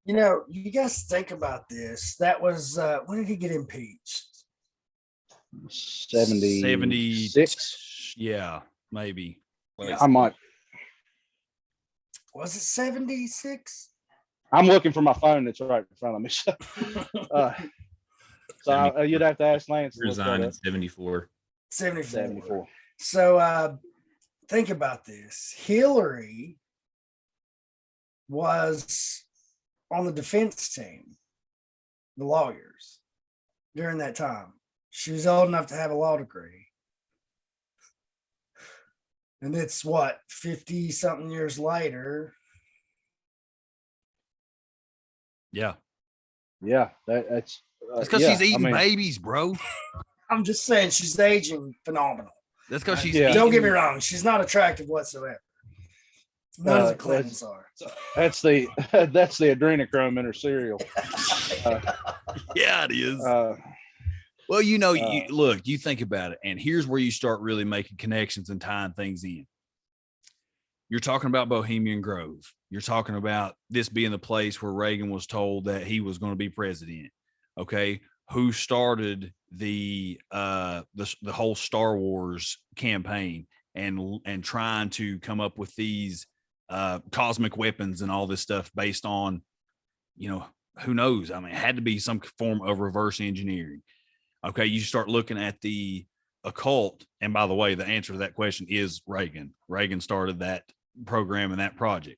You guys think about this. That was when did he get impeached? 76. Yeah, maybe. I might. Was it 76? I'm looking for my phone that's right in front of me. So you'd have to ask Lance. Resigned in 74. 74. So think about this. Hillary was on the defense team, the lawyers, during that time. She was old enough to have a law degree. And it's what, 50 something years later. Yeah. Yeah, that's because she's eating babies, bro. I'm just saying she's aging phenomenal. That's because she's Yeah. Don't get me wrong, she's not attractive whatsoever. None of the Clintons are. That's the adrenochrome in her cereal. Yeah, it is. Well, you look, you think about it, and here's where you start really making connections and tying things in. You're talking about Bohemian Grove. You're talking about this being the place where Reagan was told that he was going to be president. Okay, who started the whole Star Wars campaign and trying to come up with these cosmic weapons and all this stuff based on, who knows? I mean, it had to be some form of reverse engineering. Okay, you start looking at the occult, and by the way, the answer to that question is Reagan. Reagan started that program and that project.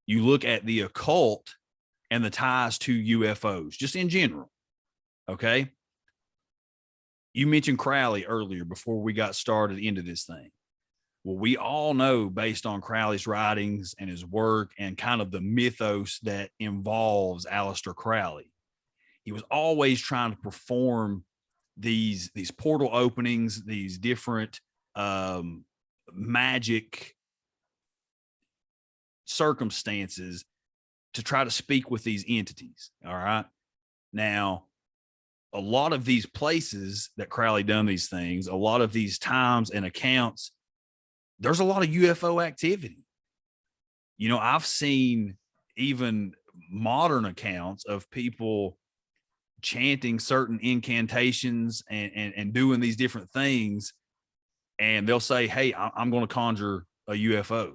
You look at the occult and the ties to UFOs, just in general. Okay. You mentioned Crowley earlier before we got started into this thing. Well, we all know, based on Crowley's writings and his work and kind of the mythos that involves Aleister Crowley, he was always trying to perform these portal openings, these different magic circumstances to try to speak with these entities. All right. Now, a lot of these places that Crowley done these things, a lot of these times and accounts, there's a lot of UFO activity. I've seen even modern accounts of people chanting certain incantations and doing these different things. And they'll say, hey, I'm going to conjure a UFO.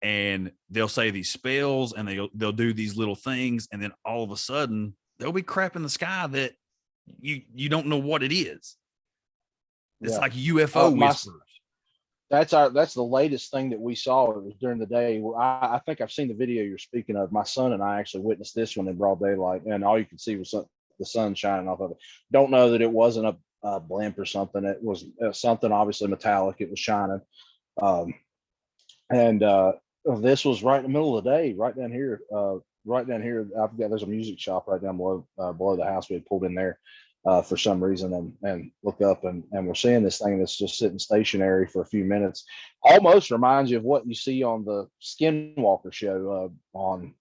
And they'll say these spells and they'll do these little things. And then all of a sudden there'll be crap in the sky that you don't know what it is. It's like UFO whispers. That's the latest thing that we saw. It was during the day. I think I've seen the video you're speaking of. My son and I actually witnessed this one in broad daylight, and all you could see was the sun shining off of it. Don't know that it wasn't a blimp or something. It was something obviously metallic. It was shining. This was right in the middle of the day, right down here. There's a music shop right down below the house. We had pulled in there for some reason and look up and we're seeing this thing that's just sitting stationary for a few minutes. Almost reminds you of what you see on the Skinwalker show on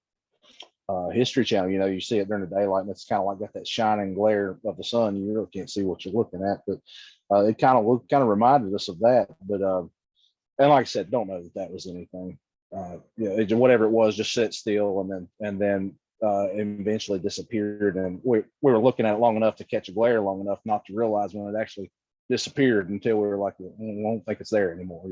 History Channel. You see it during the daylight, and it's kind of like got that shining glare of the sun. You really can't see what you're looking at, but it kind of reminded us of that. But and like I said, don't know that was anything. Whatever it was, just sit still and then eventually disappeared. And we were looking at it long enough to catch a glare long enough not to realize when it actually disappeared until we were like, we don't think it's there anymore,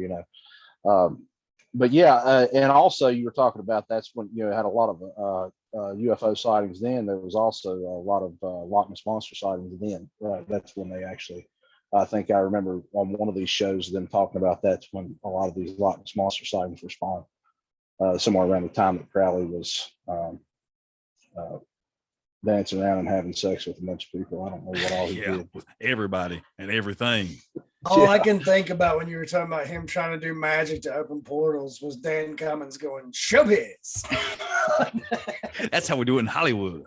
But yeah, and also you were talking about that's when had a lot of UFO sightings. Then there was also a lot of Loch Ness monster sightings. Then that's when they actually. I think I remember on one of these shows them talking about that's when a lot of these Loch Ness monster sightings were spawned. Somewhere around the time that Crowley was dancing around and having sex with a bunch of people. I don't know what all he did. Everybody and everything. All I can think about when you were talking about him trying to do magic to open portals was Dan Cummins going, showbiz. That's how we do it in Hollywood.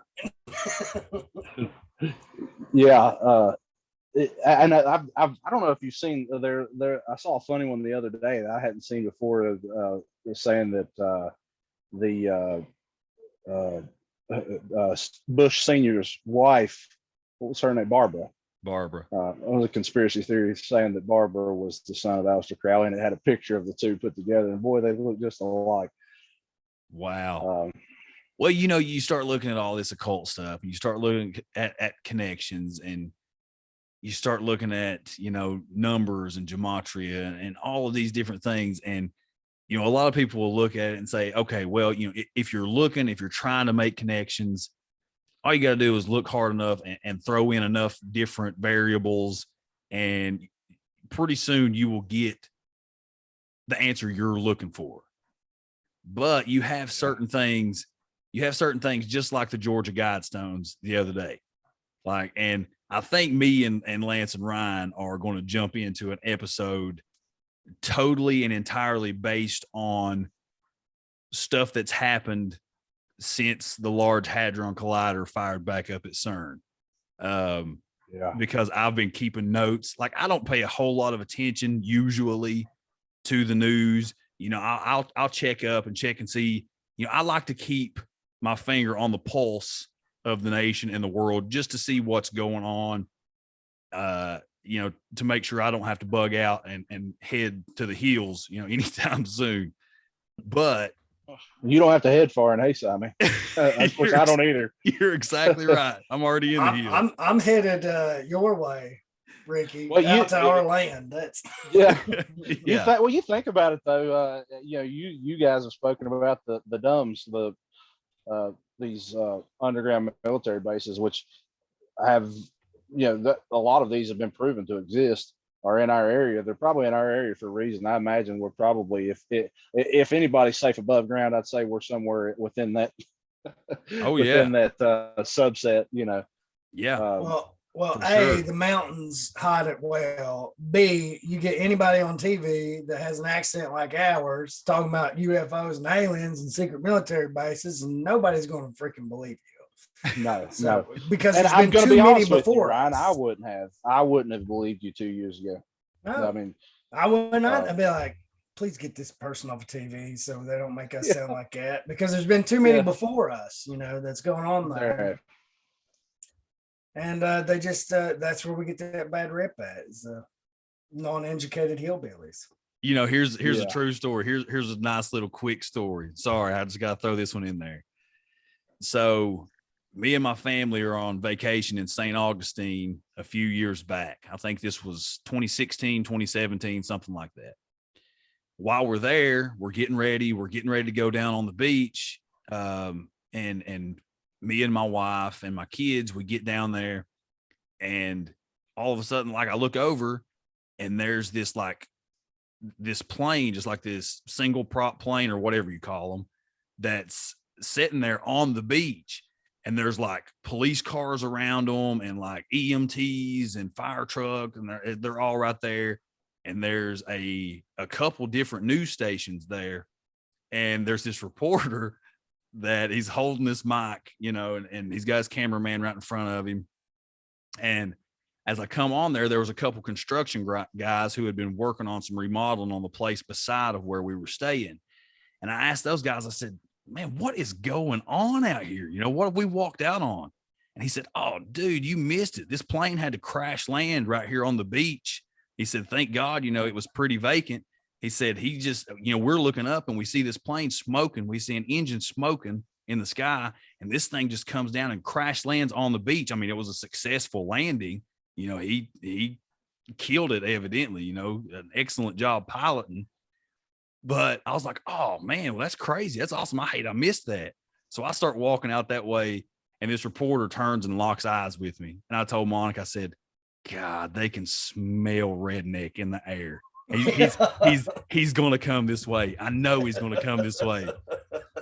Yeah. And I don't know if you've seen there. I saw a funny one the other day that I hadn't seen before. Saying that Bush Senior's wife, what was her name? Barbara. One of the conspiracy theories saying that Barbara was the son of Aleister Crowley, and it had a picture of the two put together. And boy, they look just alike. Wow. Well, you start looking at all this occult stuff, and you start looking at connections, and you start looking at, numbers and gematria and all of these different things. And, a lot of people will look at it and say, okay, well, if you're trying to make connections, all you got to do is look hard enough and throw in enough different variables, and pretty soon you will get the answer you're looking for. But you have certain things, just like the Georgia Guidestones the other day. And I think me and Lance and Ryan are going to jump into an episode totally and entirely based on stuff that's happened since the Large Hadron Collider fired back up at CERN. Because I've been keeping notes. Like, I don't pay a whole lot of attention usually to the news. You know, I'll check up and check and see. You know, I like to keep my finger on the pulse of the nation and the world just to see what's going on. You know, to make sure I don't have to bug out and head to the hills, you know, anytime soon. But you don't have to head far in Haysami, which I don't either. You're exactly right. I'm already in the hills. I'm headed your way, Ricky. Well, out to our land. That's yeah. You think about it though. You know, you guys have spoken about the DUMBs, these underground military bases, which have, you know, a lot of these have been proven to exist, are in our area. They're probably in our area for a reason. I imagine we're probably, if anybody's safe above ground, I'd say we're somewhere within that. Within that subset, you know. Yeah. Well, A, the mountains hide it well. B, you get anybody on TV that has an accent like ours talking about UFOs and aliens and secret military bases, and nobody's going to freaking believe you. No, because there's been too be many before. Ryan, I wouldn't have believed you 2 years ago. No, I mean, I would not. I'd be like, please get this person off of TV so they don't make us sound like that, because there's been too many before us, you know, that's going on there. And they just that's where we get that bad rep at, is non-educated hillbillies. You know, here's a true story. Here's a nice little quick story. Sorry, I just got to throw this one in there. So me and my family are on vacation in St. Augustine a few years back. I think this was 2016, 2017, something like that. While we're there, we're getting ready to go down on the beach. And me and my wife and my kids, we get down there, and all of a sudden, like, I look over and there's this plane, just like this single prop plane or whatever you call them, that's sitting there on the beach. And there's like police cars around them and like EMTs and fire trucks, and they're all right there. And there's a couple different news stations there. And there's this reporter that he's holding this mic, you know, and he's got his cameraman right in front of him. And as I come on there was a couple construction guys who had been working on some remodeling on the place beside of where we were staying. And I asked those guys, I said, man, what is going on out here? You know, what have we walked out on? And he said, oh, dude, you missed it. This plane had to crash land right here on the beach. He said, thank God, you know, it was pretty vacant. He said, he just, you know, we're looking up and we see this plane smoking. We see an engine smoking in the sky, and this thing just comes down and crash lands on the beach. I mean, it was a successful landing. You know, he killed it, evidently, you know, an excellent job piloting. But I was like, oh man, well, that's crazy. That's awesome. I missed that. So I start walking out that way, and this reporter turns and locks eyes with me. And I told Monica, I said, God, they can smell redneck in the air. He's going to come this way. I know he's going to come this way.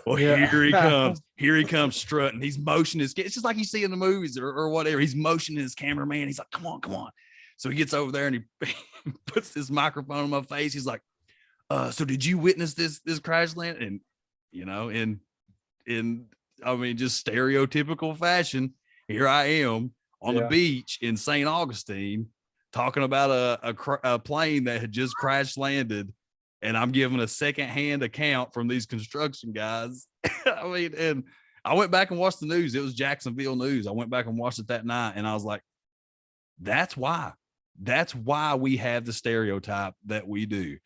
Well, here he comes. Here he comes strutting. He's motioning his, it's just like you see in the movies or whatever. He's motioning his cameraman. He's like, come on. So he gets over there and he puts this microphone in my face. He's like, so did you witness this crash land? And, you know, in I mean, just stereotypical fashion, here I am on the beach in St. Augustine talking about a plane that had just crash landed, and I'm giving a secondhand account from these construction guys. I mean, and I went back and watched the news. It was Jacksonville news. I went back and watched it that night, and I was like, that's why we have the stereotype that we do.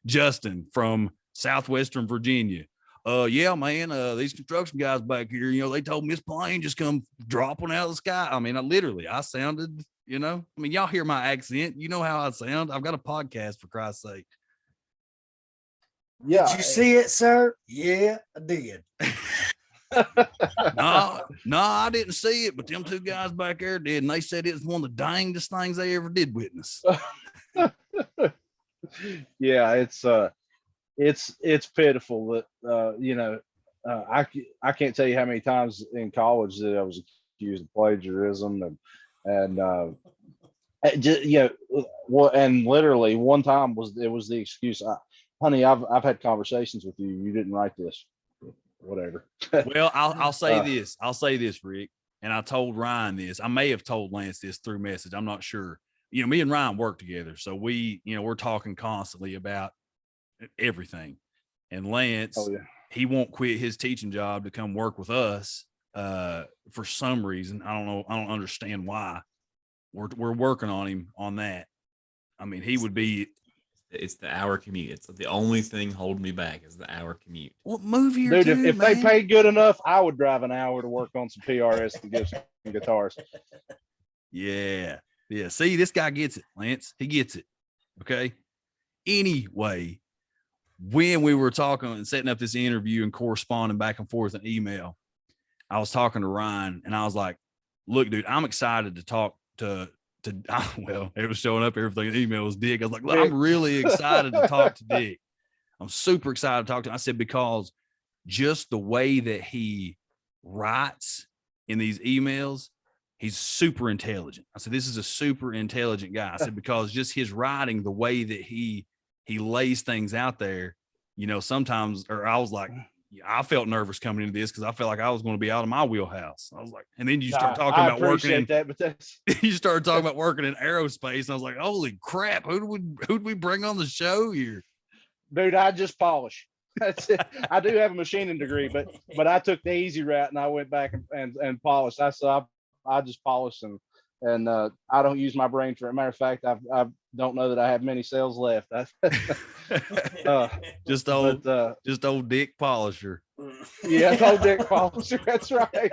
Justin from Southwestern Virginia. Yeah, man, these construction guys back here, you know, they told me this plane just come dropping out of the sky. I mean, I sounded, you know, I mean, y'all hear my accent. You know how I sound. I've got a podcast, for Christ's sake. Yeah. Did you see it, sir? Yeah, I did. No, I didn't see it, but them two guys back there did, and they said it was one of the dangest things they ever did witness. Yeah, it's pitiful that you know, I can't tell you how many times in college that I was accused of plagiarism, and Just, well, and literally one time was the excuse. Honey, I've had conversations with you. You didn't write this. Whatever. Well, I'll say this. I'll say this, Rick. And I told Ryan this. I may have told Lance this through message. I'm not sure. Me and Ryan work together. So we're talking constantly about everything. And Lance, he won't quit his teaching job to come work with us for some reason. I don't know. I don't understand why. We're working on him on that. I mean, he would be. It's the hour commute. It's the only thing holding me back is the hour commute. What movie? Dude, if they paid good enough, I would drive an hour to work on some PRS and get some guitars. Yeah. See, this guy gets it, Lance. He gets it. Okay. Anyway, when we were talking and setting up this interview and corresponding back and forth in email, I was talking to Ryan and I was like, look, dude, I'm excited to talk to it was showing up, everything in the email was Dick. I was like, look, I'm really excited to talk to Dick. I'm super excited to talk to him. I said, because just the way that he writes in these emails, he's super intelligent. I said, this is a super intelligent guy. I said, because just his writing, the way that he lays things out there, sometimes, or I was like, I felt nervous coming into this because I felt like I was going to be out of my wheelhouse. I was like, and then you start talking about working in that, but that's you started talking about working in aerospace. And I was like, holy crap, who'd we bring on the show here? Dude, I just polish. That's it. I do have a machining degree, but I took the easy route and I went back and polished. I just polish and I don't use my brain for it. Matter of fact, I don't know that I have many cells left. Just old Dick Polisher. Yeah, old Dick Polisher. That's right.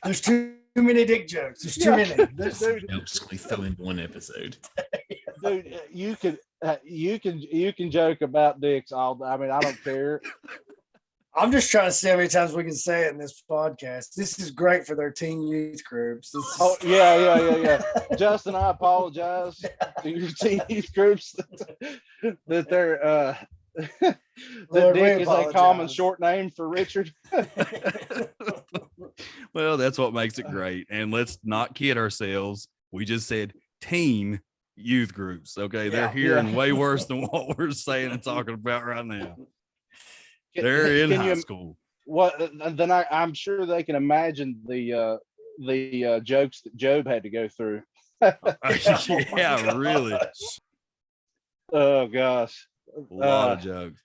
There's too many dick jokes. There's too many. We throw in one episode. Dude, you can joke about dicks all day. I mean, I don't care. I'm just trying to see how many times we can say it in this podcast. This is great for their teen youth groups. Yeah. Justin, I apologize to your teen youth groups that they're that Dick is a common short name for Richard. Well, that's what makes it great. And let's not kid ourselves. We just said teen youth groups. Okay, they're hearing way worse than what we're saying and talking about right now. They're in high school. Well, then I'm sure they can imagine the jokes that Job had to go through. Yeah, really. Oh gosh, a lot of jokes.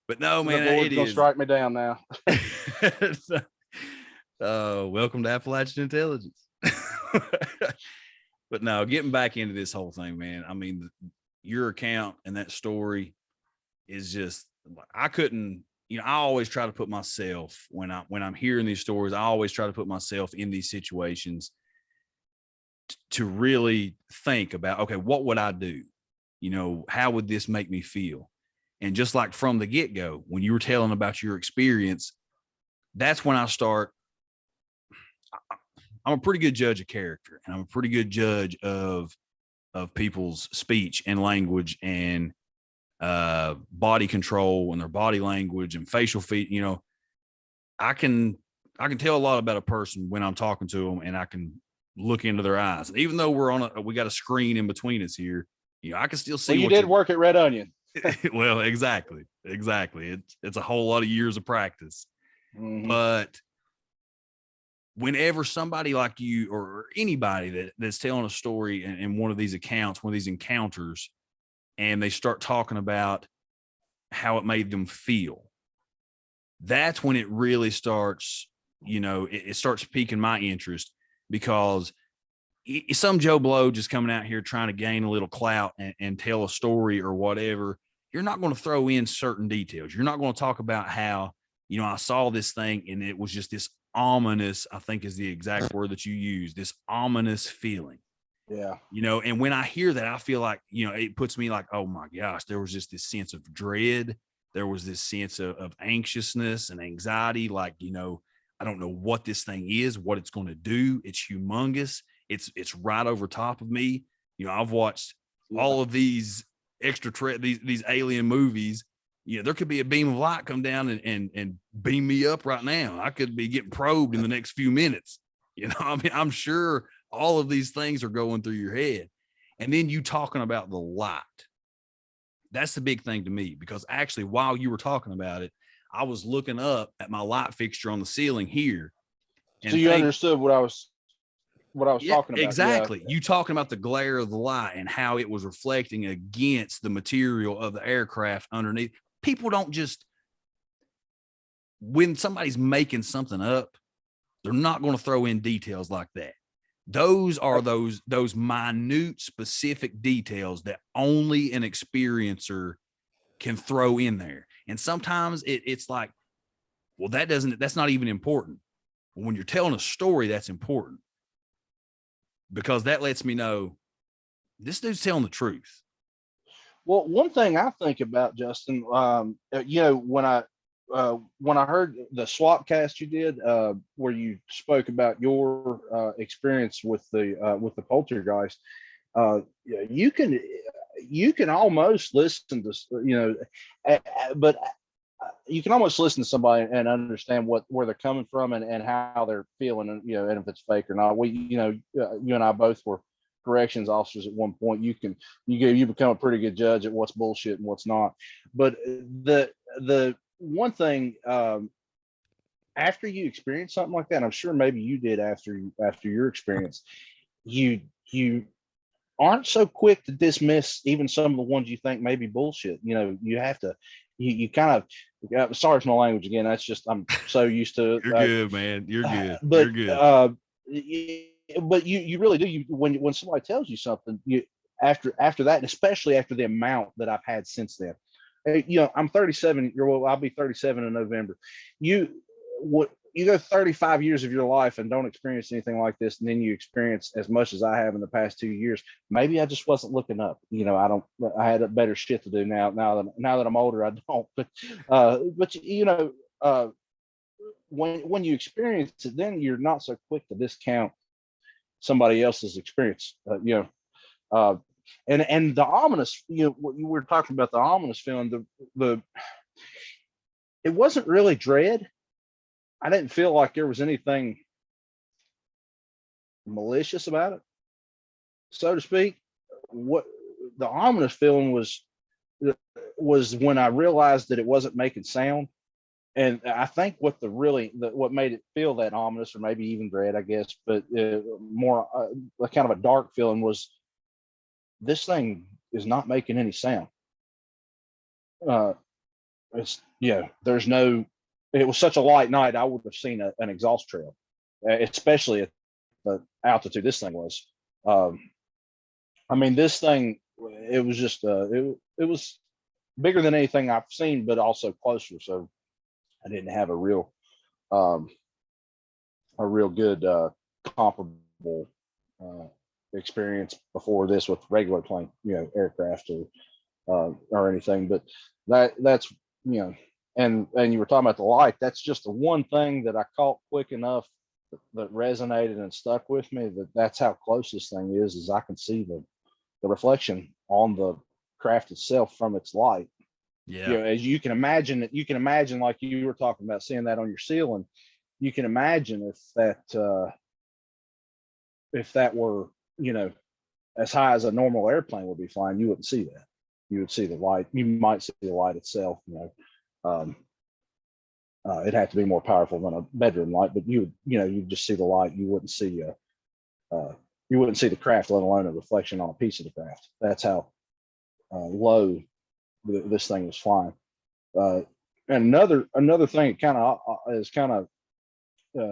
But no, man, it is. Strike me down now. Welcome to Appalachian Intelligence. But no, getting back into this whole thing, man. I mean, your account and that story is just. I couldn't, I always try to put myself when I'm hearing these stories, I always try to put myself in these situations to really think about, okay, what would I do? How would this make me feel? And just like from the get-go, when you were telling about your experience, that's when I'm a pretty good judge of character, and I'm a pretty good judge of people's speech and language and body control and their body language and facial feet. I can tell a lot about a person when I'm talking to them, and I can look into their eyes. And even though we got a screen in between us here, I can still see. Well, you did work at Red Onion. Well, exactly. It's a whole lot of years of practice. Mm-hmm. But whenever somebody like you or anybody that's telling a story in one of these accounts, one of these encounters, and they start talking about how it made them feel, that's when it really starts, it starts piquing my interest, because some Joe Blow just coming out here trying to gain a little clout and tell a story or whatever, you're not going to throw in certain details. You're not going to talk about how, I saw this thing and it was just this ominous, I think is the exact word that you use, this ominous feeling. Yeah. And when I hear that, I feel like, it puts me like, oh my gosh, there was just this sense of dread. There was this sense of anxiousness and anxiety. Like, I don't know what this thing is, what it's going to do. It's humongous. It's right over top of me. I've watched all of these these alien movies. There could be a beam of light come down and beam me up right now. I could be getting probed in the next few minutes. I mean, I'm sure all of these things are going through your head. And then you talking about the light. That's the big thing to me, because actually while you were talking about it, I was looking up at my light fixture on the ceiling here. And so you understood what I was talking about. Exactly. Yeah. You talking about the glare of the light and how it was reflecting against the material of the aircraft underneath. People don't just, when somebody's making something up, they're not going to throw in details like that. Those are those minute, specific details that only an experiencer can throw in there. And sometimes it's like, well, that's not even important. When you're telling a story, that's important, because that lets me know this dude's telling the truth. Well, one thing I think about, Justin, when I heard the swap cast you did, where you spoke about your experience with the poltergeist, you can almost listen to, but you can almost listen to somebody and understand where they're coming from and how they're feeling, and and if it's fake or not. You and I both were corrections officers at one point. You become a pretty good judge at what's bullshit and what's not. But the one thing, after you experience something like that, I'm sure maybe you did after your experience, you aren't so quick to dismiss even some of the ones you think may be bullshit. You have to, you kind of, sorry for my language again. That's just, I'm so used to it. You're good, man. You're good. But, You're good. But you really do. When somebody tells you something, after that, and especially after the amount that I've had since then, I'm 37. I'll be 37 in November. You go 35 years of your life and don't experience anything like this, and then you experience as much as I have in the past 2 years. Maybe I just wasn't looking up. I had a better shit to do now that I'm older. I don't. But when you experience it, then you're not so quick to discount somebody else's experience. And the ominous, what you were talking about, the ominous feeling, it wasn't really dread. I didn't feel like there was anything malicious about it, so to speak. What the ominous feeling was when I realized that it wasn't making sound. And I think what made it feel that ominous, or maybe even dread, I guess, but more kind of a dark feeling, was this thing is not making any sound. There's no. It was such a light night, I would have seen an exhaust trail, especially at the altitude this thing was. This thing, it was just it was bigger than anything I've seen, but also closer. So I didn't have a real good comparable experience before this with regular plane, aircraft or anything. But that's and you were talking about the light. That's just the one thing that I caught quick enough that resonated and stuck with me. That's how close this thing is I can see the reflection on the craft itself from its light. Yeah. As you can imagine, like you were talking about seeing that on your ceiling. You can imagine if that were, as high as a normal airplane would be flying, you wouldn't see that. You would see the light. You might see the light itself. It'd have to be more powerful than a bedroom light, but you'd just see the light. You wouldn't see the craft, let alone a reflection on a piece of the craft. That's how low this thing was flying. And another thing, it kind of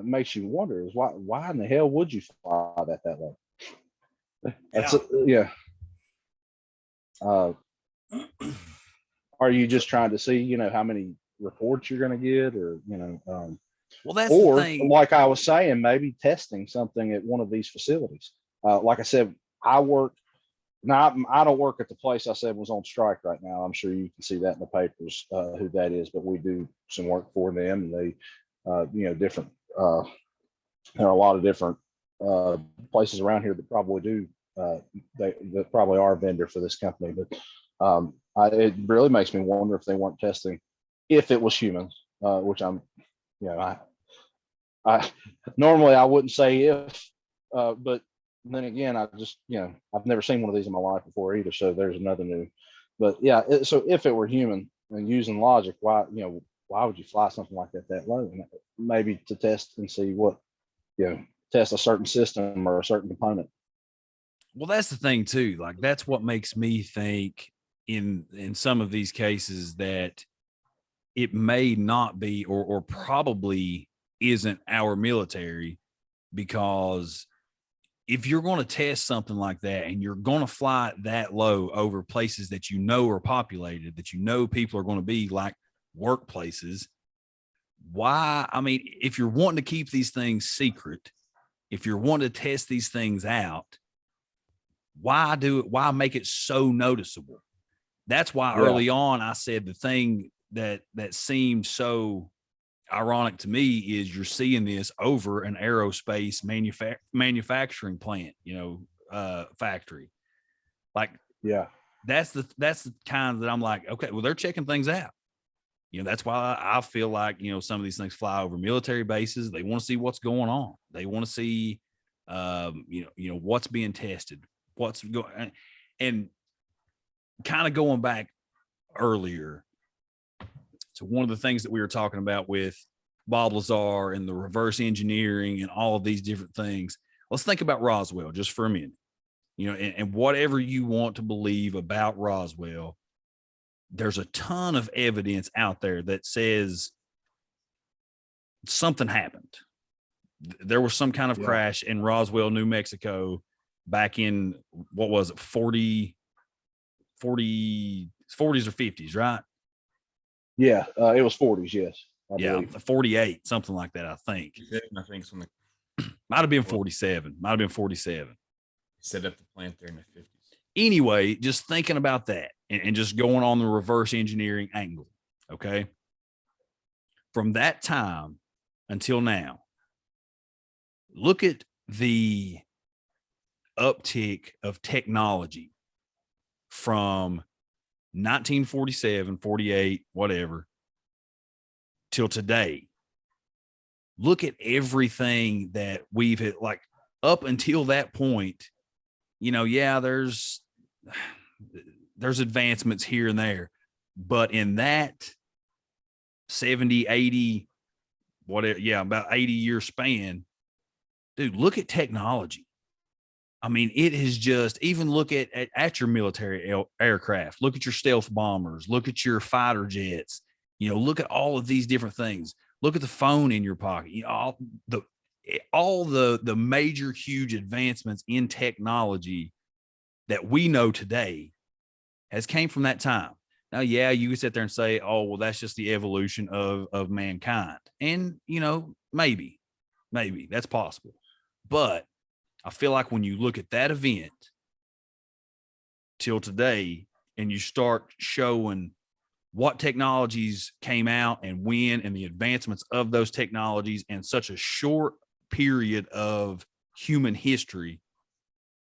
makes you wonder, is why in the hell would you fly that low? That's are you just trying to see how many reports you're going to get, or well, that's or the thing. Like I was saying, maybe testing something at one of these facilities. Like I said, I don't work at the place I said was on strike right now. I'm sure you can see that in the papers, who that is, but we do some work for them, and they different there are a lot of different places around here that probably do that probably are a vendor for this company. But it really makes me wonder if they weren't testing if it was humans, which I'm I normally I wouldn't say if, but then again, I just, I've never seen one of these in my life before either. So there's another new. But yeah, so if it were human and using logic, why would you fly something like that low? And maybe to test and see what, test a certain system or a certain component. Well, that's the thing too. Like that's what makes me think in some of these cases that it may not be or probably isn't our military, because if you're going to test something like that and you're going to fly it that low over places that are populated, that people are going to be like workplaces, why? I mean, if you're wanting to keep these things secret, if you're wanting to test these things out, why make it so noticeable? That's why early on I said the thing that seemed so ironic to me is you're seeing this over an aerospace manufacturing plant, factory. Like, that's the kind that I'm like, okay, well, they're checking things out. That's why I feel like, some of these things fly over military bases. They want to see what's going on. They want to see, what's being tested, what's going, and kind of going back earlier. So one of the things that we were talking about with Bob Lazar and the reverse engineering and all of these different things, let's think about Roswell just for a minute, and whatever you want to believe about Roswell, there's a ton of evidence out there that says something happened. There was some kind of crash in Roswell, New Mexico back in, what was it, 40s or 50s, right? Yeah, it was 40s, yes. Yeah, 48, something like that, I think. I think something might have been 47. Might have been 47. Set up the plant there in the 50s. Anyway, just thinking about that and just going on the reverse engineering angle, okay? From that time until now, look at the uptick of technology from 1947, 48, whatever, till today. Look at everything that we've hit, like up until that point, there's advancements here and there, but in that 70, 80, whatever, about 80-year span, dude, look at technology. I mean, it is just, even look at your military aircraft, look at your stealth bombers, look at your fighter jets, look at all of these different things. Look at the phone in your pocket, all the major, huge advancements in technology that we know today has came from that time. Now, you could sit there and say, oh, well, that's just the evolution of mankind. And, maybe that's possible. But I feel like when you look at that event till today and you start showing what technologies came out and when, and the advancements of those technologies in such a short period of human history,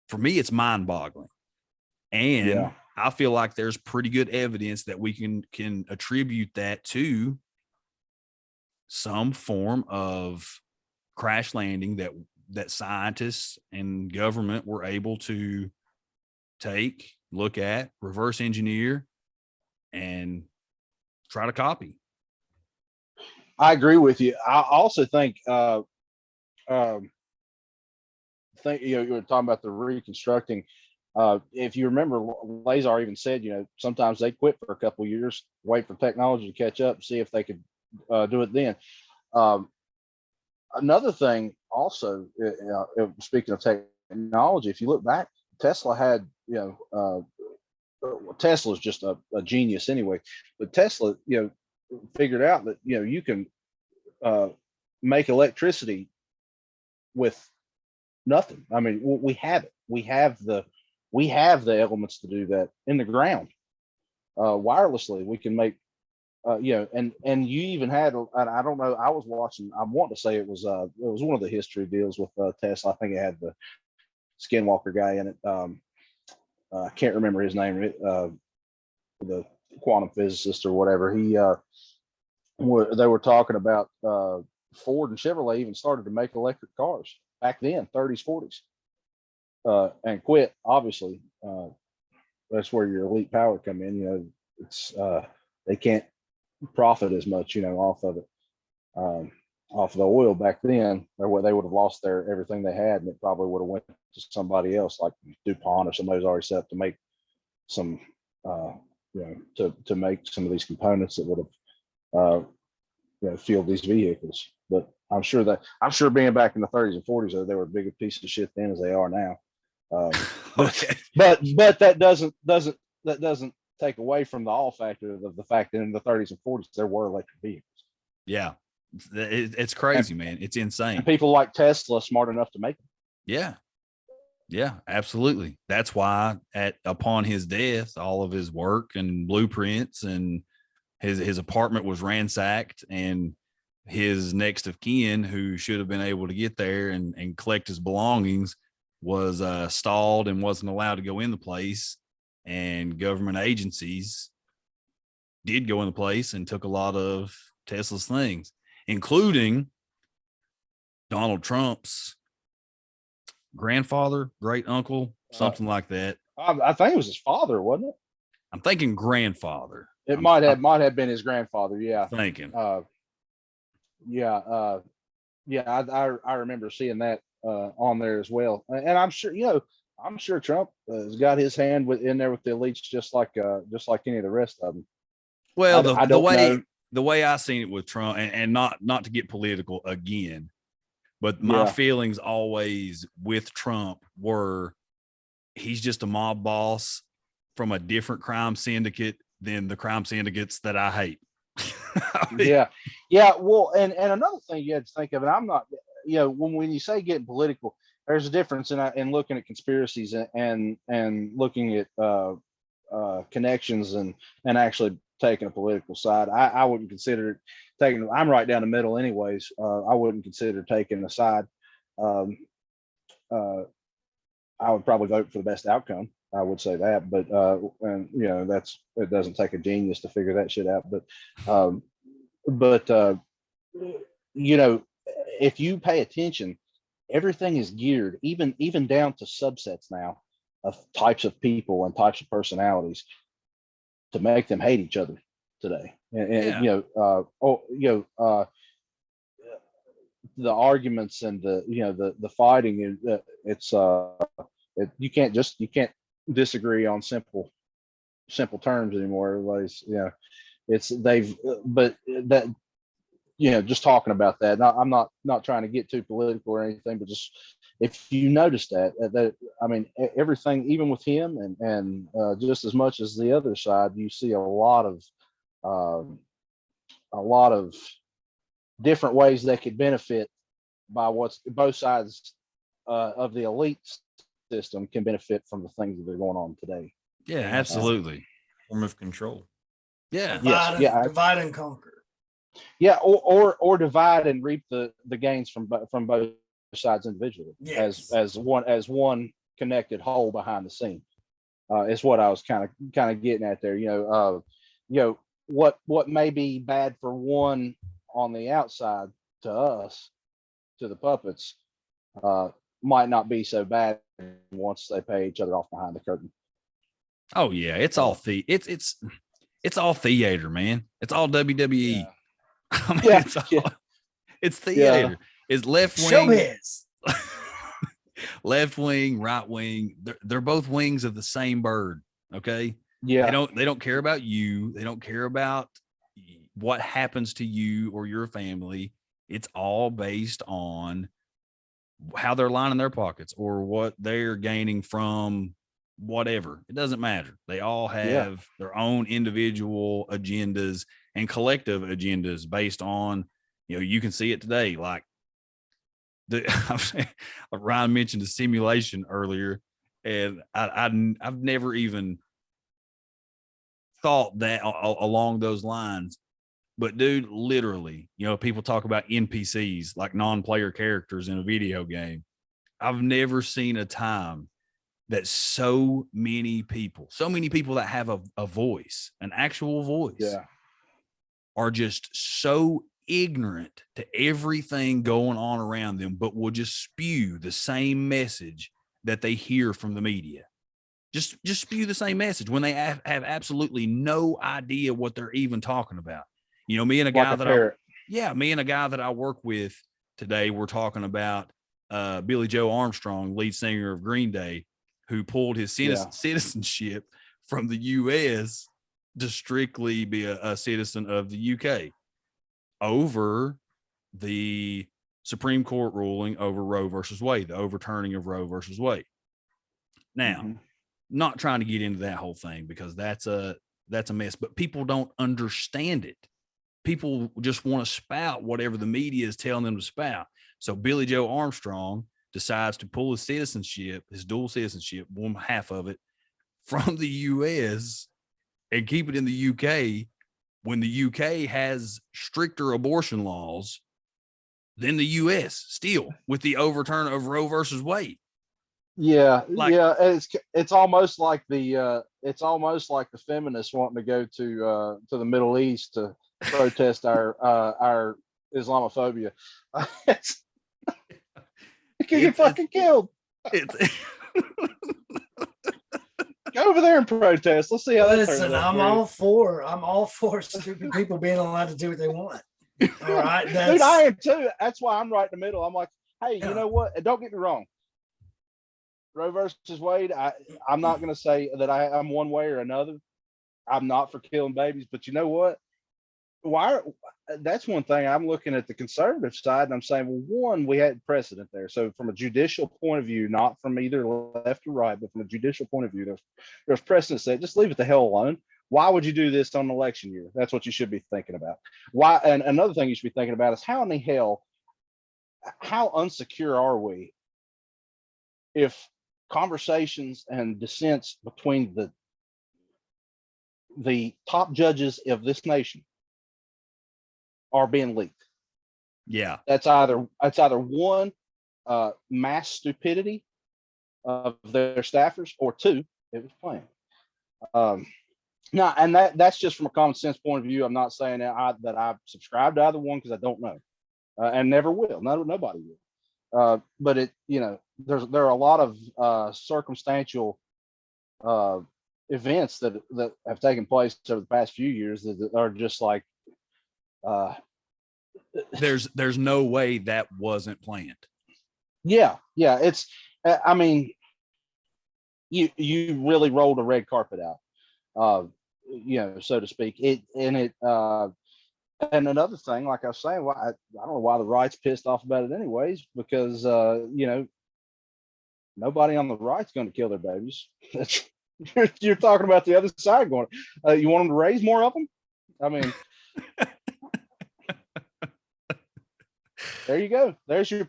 for me, it's mind-boggling. And I feel like there's pretty good evidence that we can attribute that to some form of crash landing that scientists and government were able to look at, reverse engineer, and try to copy. I agree with you. I also think you were talking about the reconstructing. If you remember, Lazar even said, sometimes they quit for a couple of years, wait for technology to catch up, see if they could do it then. Another thing also, speaking of technology, if you look back, Tesla had, Tesla's just a genius anyway, but Tesla, figured out that, you can make electricity with nothing. I mean, we have it. We have the elements to do that in the ground. Wirelessly, we can make, and you even had, I don't know, I was watching, I want to say it was one of the history deals with Tesla. I think it had the Skinwalker guy in it. I can't remember his name, the quantum physicist or whatever. They were talking about Ford and Chevrolet even started to make electric cars back then, 30s, 40s. and quit. Obviously, that's where your elite power come in. It's they can't profit as much, off of it, off of the oil back then, or what they would have lost their everything they had, and it probably would have went to somebody else like DuPont or somebody who's already set up to make some, to make some of these components that would have, fueled these vehicles. But I'm sure being back in the 30s and 40s, they were a bigger piece of shit then as they are now. Okay. But that doesn't take away from the all factor of the fact that in the 30s and 40s there were electric vehicles. Yeah, it's crazy, man. It's insane. And people like Tesla smart enough to make them. Yeah, absolutely. That's why upon his death, all of his work and blueprints and his apartment was ransacked, and his next of kin, who should have been able to get there and collect his belongings, was stalled and wasn't allowed to go in the place. And government agencies did go in the place and took a lot of Tesla's things, including Donald Trump's grandfather, great uncle, something like that. I think it was his father, wasn't it? I'm thinking grandfather. It might have been his grandfather. Yeah. Thinking. I remember seeing that on there as well. And I'm sure Trump has got his hand in there with the elites, just like any of the rest of them. Well, the way I seen it with Trump, and not to get political again, but my feelings always with Trump were he's just a mob boss from a different crime syndicate than the crime syndicates that I hate. Yeah. Well, and another thing you had to think of, and I'm not, when you say getting political, there's a difference in looking at conspiracies and looking at connections and actually taking a political side. I wouldn't consider it taking. I'm right down the middle, anyways. I wouldn't consider taking a side. I would probably vote for the best outcome. I would say that, but it doesn't take a genius to figure that shit out. But if you pay attention, everything is geared, even down to subsets now of types of people and types of personalities, to make them hate each other today. And the arguments and the fighting is you can't disagree on simple terms anymore. Everybody's just talking about that. Now, I'm not trying to get too political or anything, but just if you notice that I mean, everything, even with him and just as much as the other side, you see a lot of different ways they could benefit by what's both sides of the elite system can benefit from the things that are going on today. Yeah, absolutely. Form of control. Yeah. Divide and conquer. Yeah, or divide and reap the gains from both sides individually, yes, as one connected whole behind the scene. Is what I was kind of getting at there. What may be bad for one on the outside to us, to the puppets, might not be so bad once they pay each other off behind the curtain. Oh yeah, it's all it's all theater, man. It's all WWE. Yeah. I mean, it's theater. Yeah. It's left wing, showbiz. left wing, right wing. They're both wings of the same bird. Okay. Yeah. They don't care about you. They don't care about what happens to you or your family. It's all based on how they're lining their pockets or what they're gaining from whatever. It doesn't matter. They all have their own individual agendas and collective agendas based on, you can see it today. Like Ryan mentioned the simulation earlier, and I've never even thought that along those lines. But dude, literally, people talk about NPCs, like non-player characters in a video game. I've never seen a time that so many people that have a voice, an actual voice, are just so ignorant to everything going on around them, but will just spew the same message that they hear from the media. Just spew the same message when they have absolutely no idea what they're even talking about. You know, me and a guy that I work with today, we're talking about Billy Joe Armstrong, lead singer of Green Day, who pulled his citizenship from the U.S. to strictly be a citizen of the UK over the Supreme Court ruling over Roe versus Wade, the overturning of Roe versus Wade. Now, not trying to get into that whole thing because that's a mess, but people don't understand it. People just want to spout whatever the media is telling them to spout. So Billy Joe Armstrong decides to pull his citizenship, his dual citizenship, one half of it, from the US and keep it in the UK when the UK has stricter abortion laws than the US still with the overturn of Roe versus Wade. Yeah, it's almost like the feminists wanting to go to the Middle East to protest our Islamophobia. You can get fucking killed. Go over there and protest. Let's see how that turns out. I'm all for stupid people being allowed to do what they want. All right, dude, I am too. That's why I'm right in the middle. I'm like, hey, you know what? Don't get me wrong. Roe versus Wade, I'm not going to say that I'm one way or another. I'm not for killing babies, but you know what? That's one thing. I'm looking at the conservative side and I'm saying, well, one, we had precedent there. So from a judicial point of view, not from either left or right, but from a judicial point of view, there's precedent set. Just leave it the hell alone. Why would you do this on election year? That's what you should be thinking about. Why? And another thing you should be thinking about is how in the hell, how unsecure are we if conversations and dissents between the top judges of this nation are being leaked? Yeah, that's either one, mass stupidity of their staffers, or two, it was planned. Now, and that's just from a common sense point of view. I'm not saying that I subscribe to either one because I don't know, and never will. Nobody will. But it, there are a lot of circumstantial events that have taken place over the past few years that are just like, there's no way that wasn't planned. Yeah. It's, I mean, you really rolled a red carpet out, so to speak. And another thing, like I was saying, I don't know why the right's pissed off about it anyways, because, nobody on the right's going to kill their babies. You're talking about the other side going, you want them to raise more of them? I mean, there you go. There's your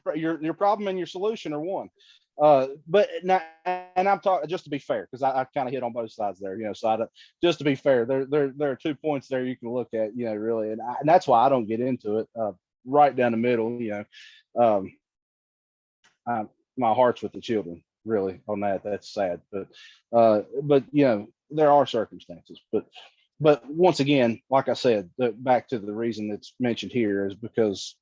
problem and your solution are one. But now, and I'm talking just to be fair, because I kind of hit on both sides there, so just to be fair, there are 2 points there you can look at, really, and that's why I don't get into it. Right down the middle, my heart's with the children, really, on that. That's sad, but there are circumstances, but once again, like I said, back to the reason that's mentioned here is because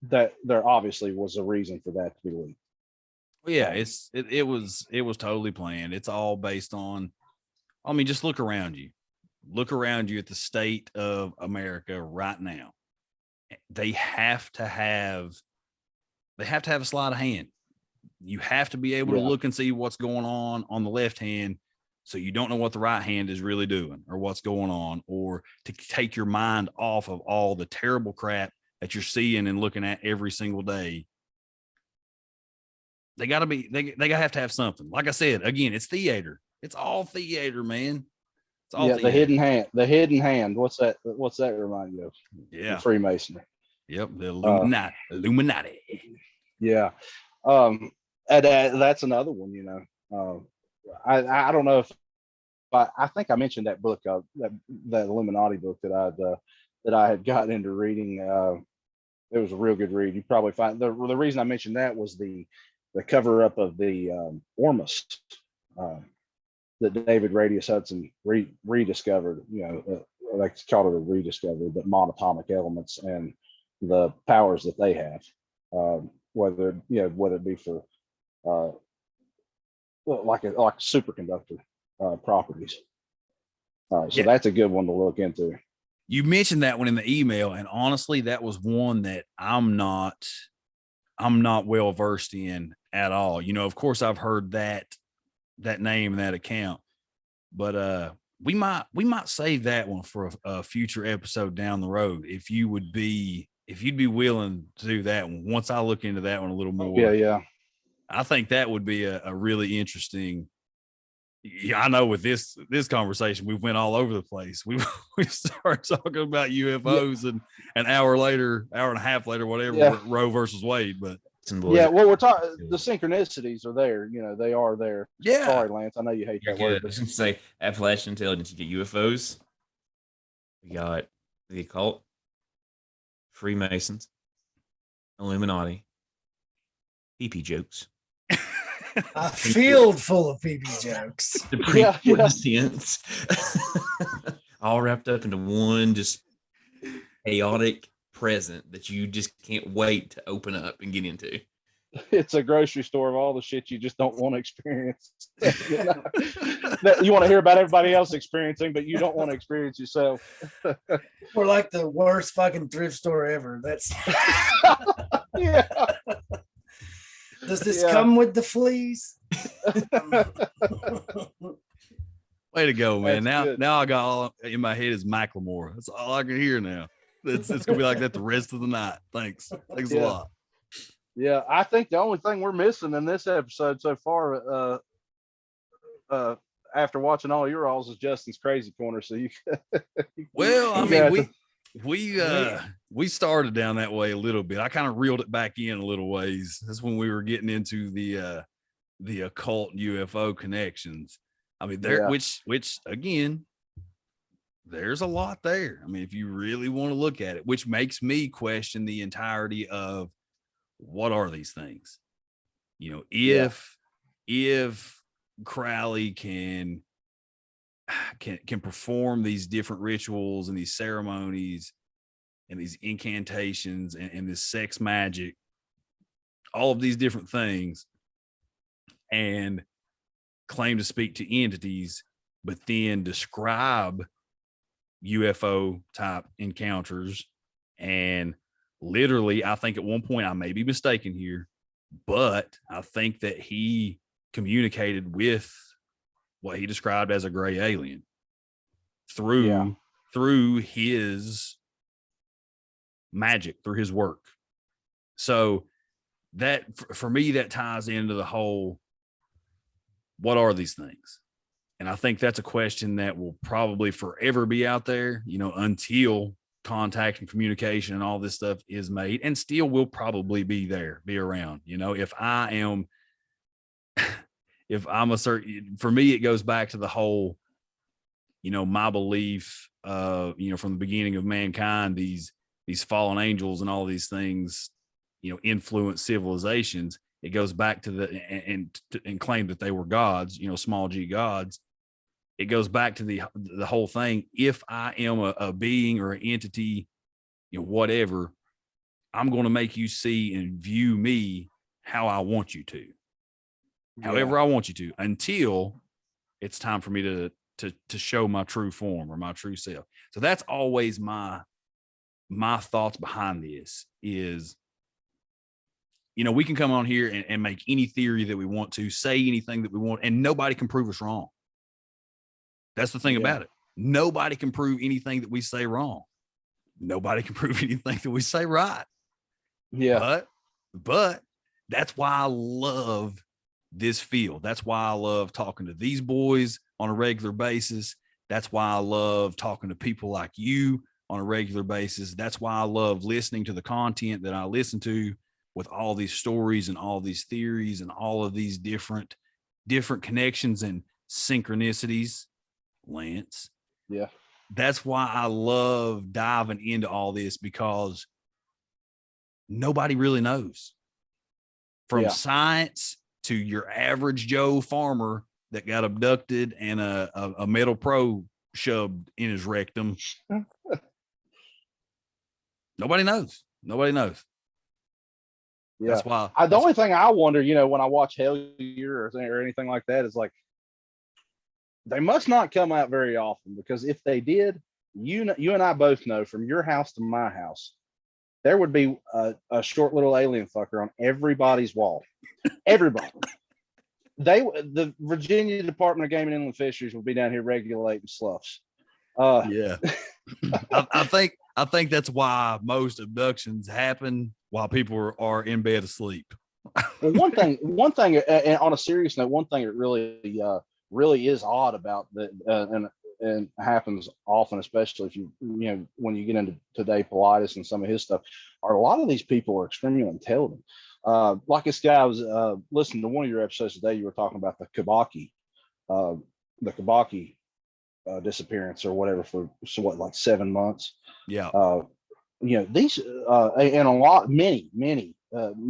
that there obviously was a reason for that to be leaked. Well, yeah, it was totally planned. It's all based on, I mean, just look around you. Look around you at the state of America right now. They have to have a sleight of hand. You have to be able to look and see what's going on the left hand, so you don't know what the right hand is really doing or what's going on, or to take your mind off of all the terrible crap that you're seeing and looking at every single day. They have to have something. Like I said, again, it's theater. It's all theater, man. It's all theater. The hidden hand. What's that remind you of? Yeah. The Freemasonry. Yep. The Illuminati. Yeah. And that's another one, I don't know if I think I mentioned that book, that Illuminati book that I had gotten into reading. It was a real good read. You probably find the reason I mentioned that was the cover up of the Ormus that David Radius Hudson rediscovered. They called it a rediscovery, but monatomic elements and the powers that they have, whether it be for like superconductor properties. So Yeah. that's a good one to look into. You mentioned that one in the email, and honestly, that was one that I'm not well versed in at all. You know, of course, I've heard that name and that account, but we might save that one for a future episode down the road. If you'd be willing to do that one, once I look into that one a little more. Yeah. I think that would be a really interesting. Yeah, I know with this conversation, we went all over the place. We started talking about UFOs, and an hour and a half later, whatever, Roe versus Wade. But yeah, well, we're talking, the synchronicities are there. You know, they are there. Yeah. Sorry, Lance, I know you hate that word. I was going to say Appalachian Intelligence. You get UFOs. We got the occult, Freemasons, Illuminati, PP jokes. A field full of PP jokes. The pre-science, all wrapped up into one just chaotic present that you just can't wait to open up and get into. It's a grocery store of all the shit you just don't want to experience. You know? That you want to hear about everybody else experiencing, but you don't want to experience yourself. We're like the worst fucking thrift store ever. That's Yeah. Does this come with the fleas? Way to go, man. That's Now I got all in my head is Macklemore. That's all I can hear now. It's gonna be like that the rest of the night. Thanks a lot. Yeah, I think the only thing we're missing in this episode so far, after watching all your alls, is Justin's crazy corner. So you well, I mean, we started down that way a little bit. I kind of reeled it back in a little ways. That's when we were getting into the occult UFO connections. I mean, which again, there's a lot there. I mean, if you really want to look at it, which makes me question the entirety of what are these things? You know, if Crowley can perform these different rituals and these ceremonies and these incantations and this sex magic, all of these different things, and claim to speak to entities, but then describe UFO type encounters. And literally, I think at one point, I may be mistaken here, but I think that he communicated with what he described as a gray alien through his magic, through his work. So that for me, that ties into the whole, what are these things? And I think that's a question that will probably forever be out there, you know, until contact and communication and all this stuff is made, and still will probably be around. You know, if I'm a certain, for me, it goes back to the whole, you know, my belief, you know, from the beginning of mankind, these fallen angels and all these things, you know, influence civilizations. It goes back to and claim that they were gods, you know, small g gods. It goes back to the whole thing. If I am a being or an entity, you know, whatever, I'm going to make you see and view me how I want you to. However I want you to, until it's time for me to show my true form or my true self. So that's always my thoughts behind this is, you know, we can come on here and make any theory that we want to, say anything that we want, and nobody can prove us wrong. That's the thing about it. Nobody can prove anything that we say wrong. Nobody can prove anything that we say right. Yeah. But that's why I love this field. That's why I love talking to these boys on a regular basis. That's why I love talking to people like you on a regular basis. That's why I love listening to the content that I listen to, with all these stories and all these theories and all of these different connections and synchronicities, Lance. Yeah. That's why I love diving into all this, because nobody really knows. From science to your average Joe farmer that got abducted and a metal probe shoved in his rectum. Nobody knows. That's why. The only thing I wonder, when I watch Hellier or anything like that, is like, they must not come out very often, because if they did, you and I both know, from your house to my house, there would be a short little alien fucker on everybody's wall. Everybody. The Virginia Department of Game and Inland Fisheries would be down here regulating sloughs. Yeah. I think that's why most abductions happen while people are in bed asleep. Well, one thing, and on a serious note, one thing that really is odd about that, and happens often, especially if when you get into today Politis and some of his stuff, are a lot of these people are extremely intelligent. Like this guy, I was listening to one of your episodes today. You were talking about the Kabaki disappearance or whatever for like 7 months. Yeah. These and many,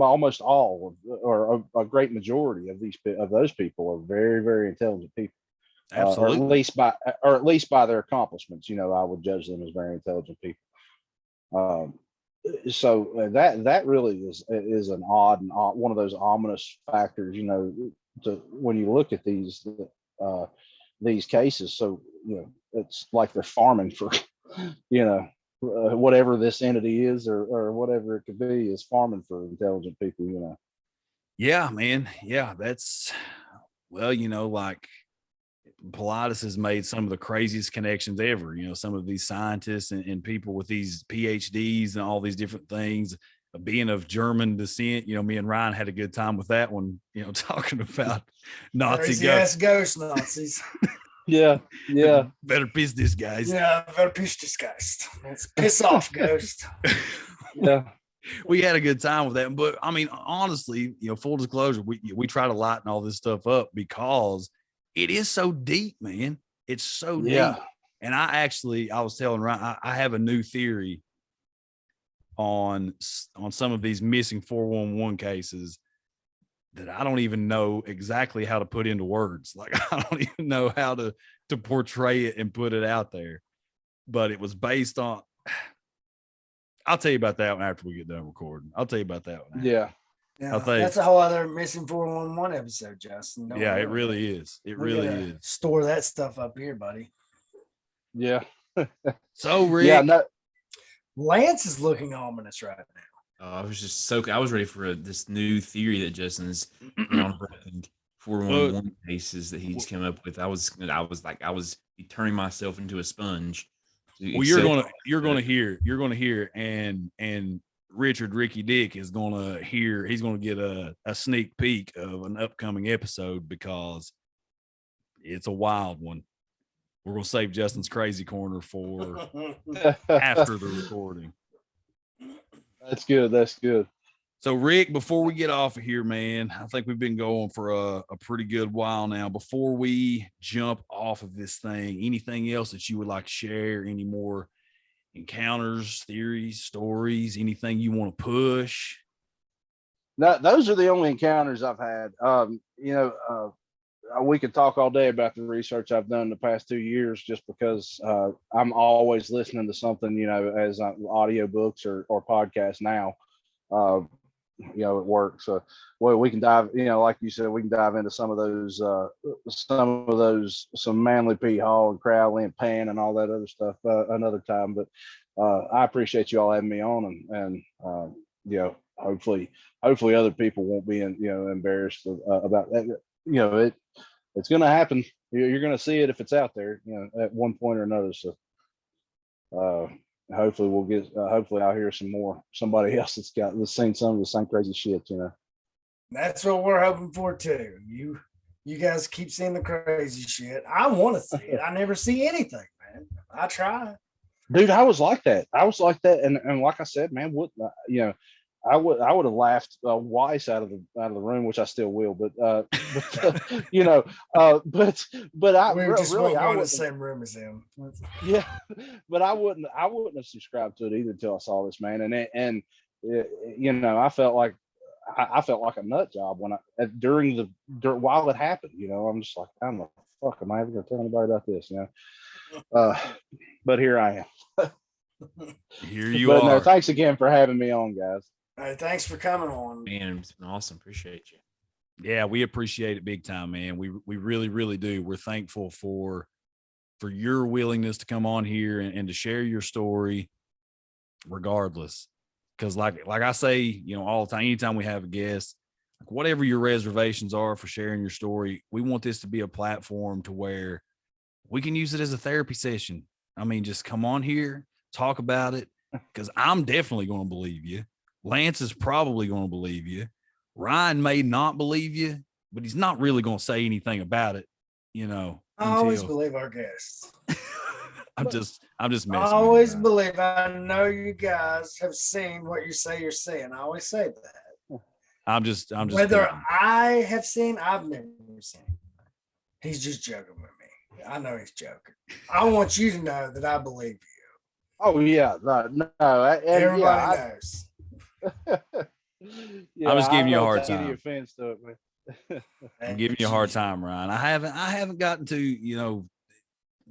almost all, or a great majority of those people are very, very intelligent people. Absolutely. Or at least by their accomplishments, I would judge them as very intelligent people. So that really is an odd one of those ominous factors, when you look at these cases. So it's like they're farming for, whatever this entity is, or whatever it could be, is farming for intelligent people. Yeah, man. Yeah, that's, well, like, Politis has made some of the craziest connections ever. Some of these scientists and people with these PhDs and all these different things, being of German descent. Me and Ryan had a good time with that one, talking about Nazi ghost Nazis. Yeah. Better piss this, guys. Yeah, better piss this, guys. Let's piss off, ghost. Yeah. We had a good time with that. But I mean, honestly, full disclosure, we try to lighten all this stuff up because it is so deep, man. It's so deep. And I was telling Ryan, I have a new theory on some of these missing 411 cases that I don't even know exactly how to put into words. Like, I don't even know how to portray it and put it out there. But it was based on, I'll tell you about that one after we get done recording. I'll tell you about that one. Yeah. Yeah, that's a whole other missing 411 episode, Justin. Yeah, it really is. It really is. Store that stuff up here, buddy. Yeah. So, Rick. Lance is looking ominous right now. I was ready for this new theory that Justin's on 411 cases that he's come up with. I was turning myself into a sponge. Well, you're gonna hear, and Richard Ricky Dick is gonna hear. He's gonna get a sneak peek of an upcoming episode because it's a wild one. We're gonna save Justin's crazy corner for after the recording. That's good. So, Rick, before we get off of here, man, I think we've been going for a pretty good while now. Before we jump off of this thing, anything else that you would like to share? Any more encounters, theories, stories, anything you want to push? No, those are the only encounters I've had. We could talk all day about the research I've done the past 2 years, just because I'm always listening to something, as audiobooks or podcasts now. At work. So, we can dive, like you said, we can dive into some Manly P. Hall and Crowley and Pan and all that other stuff another time. But I appreciate you all having me on, and hopefully other people won't be embarrassed about that. It's going to happen. You're going to see it if it's out there, at one point or another. So, hopefully I'll hear somebody else that's seen some of the same crazy shit. That's what we're hoping for too. You guys keep seeing the crazy shit. I want to see it. I never see anything, man. I try. Dude, I was like that. And like I said, man, I would have laughed Weiss out of the room, which I still will. But I just won't go in the same room as him. Yeah, but I wouldn't have subscribed to it either until I saw this, man. And I felt like a nut job when while it happened. I'm just like, how the fuck am I ever gonna tell anybody about this? But here I am. Here you are. No, thanks again for having me on, guys. Hey, thanks for coming on. Man, it's been awesome. Appreciate you. Yeah, we appreciate it big time, man. We really, really do. We're thankful for your willingness to come on here and to share your story regardless. Because like I say, you know, all the time, anytime we have a guest, like whatever your reservations are for sharing your story, we want this to be a platform to where we can use it as a therapy session. I mean, just come on here, talk about it, because I'm definitely going to believe you. Lance is probably going to believe you. Ryan may not believe you, but he's not really going to say anything about it, you know. I always believe our guests. I'm just messing. I always believe. I know you guys have seen what you say you're seeing. I always say that. I'm just Whether I have seen, I've never seen. He's just joking with me. I know he's joking. I want you to know that I believe you. Oh yeah, no. Everybody knows. Yeah, I'm just giving you a hard Any time. offense to it, man. I'm giving you a hard time, Ryan. I haven't gotten to, you know,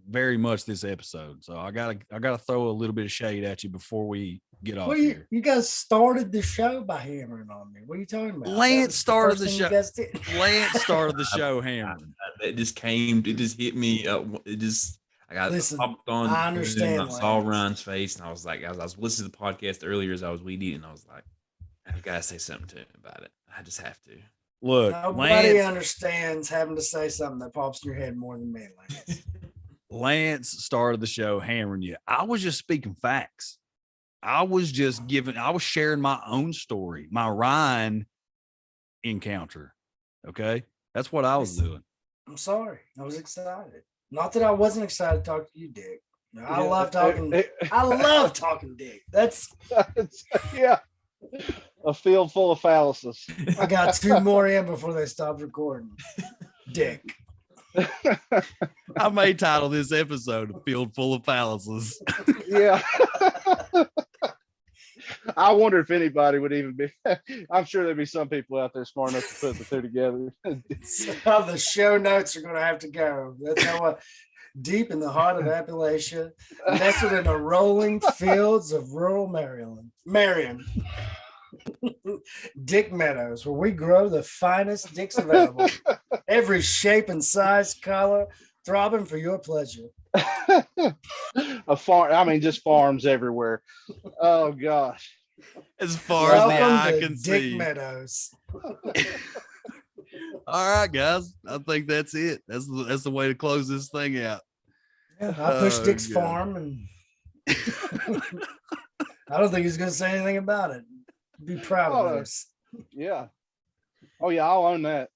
very much this episode, so I gotta throw a little bit of shade at you before we get off here. You guys started the show by hammering on me. What are you talking about? Lance started the show. Lance started the show hammering. It just hit me. I got popped on. I understand. I saw Ryan's face, and I was like, as I was listening to the podcast earlier as I was weed eating, I was like, I've got to say something to him about it. I just have to. Look, nobody understands having to say something that pops in your head more than me, Lance. Lance started the show hammering you. I was just speaking facts. I was sharing my own story, my Ryan encounter. Okay. That's what I was doing. I'm sorry. I was excited. Not that I wasn't excited to talk to you, Dick. I love talking. I love talking Dick. That's yeah. A field full of phalluses. I got 2 more in before they stopped recording. Dick. I may title this episode "A Field Full of Phalluses." Yeah. I wonder if anybody would even be. I'm sure there'd be some people out there smart enough to put the two together. So the show notes are going to have to go. That's how deep in the heart of Appalachia, nestled in the rolling fields of rural Marion. Dick Meadows, where we grow the finest dicks available. Every shape and size, color, throbbing for your pleasure. A farm, I mean, just farms everywhere. Oh gosh. As far as the eye can Dick see. Meadows. All right, guys. I think that's it. That's the way to close this thing out. Yeah, I pushed Dick's farm, and I don't think he's going to say anything about it. Be proud of us. Yeah. Oh yeah, I'll own that.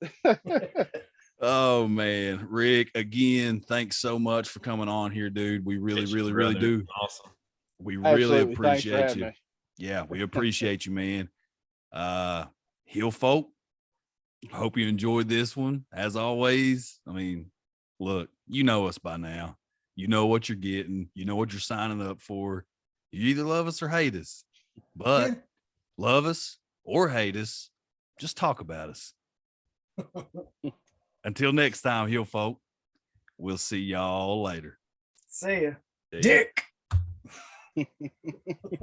Oh man, Rick, again, thanks so much for coming on here, dude. We really do. Awesome. We Absolutely. really appreciate you. Me. Yeah, we appreciate you, man. Hillfolk, hope you enjoyed this one. As always, I mean, look, you know us by now. You know what you're getting. You know what you're signing up for. You either love us or hate us. But love us or hate us, just talk about us. Until next time, Hillfolk, we'll see y'all later. See ya. Dick.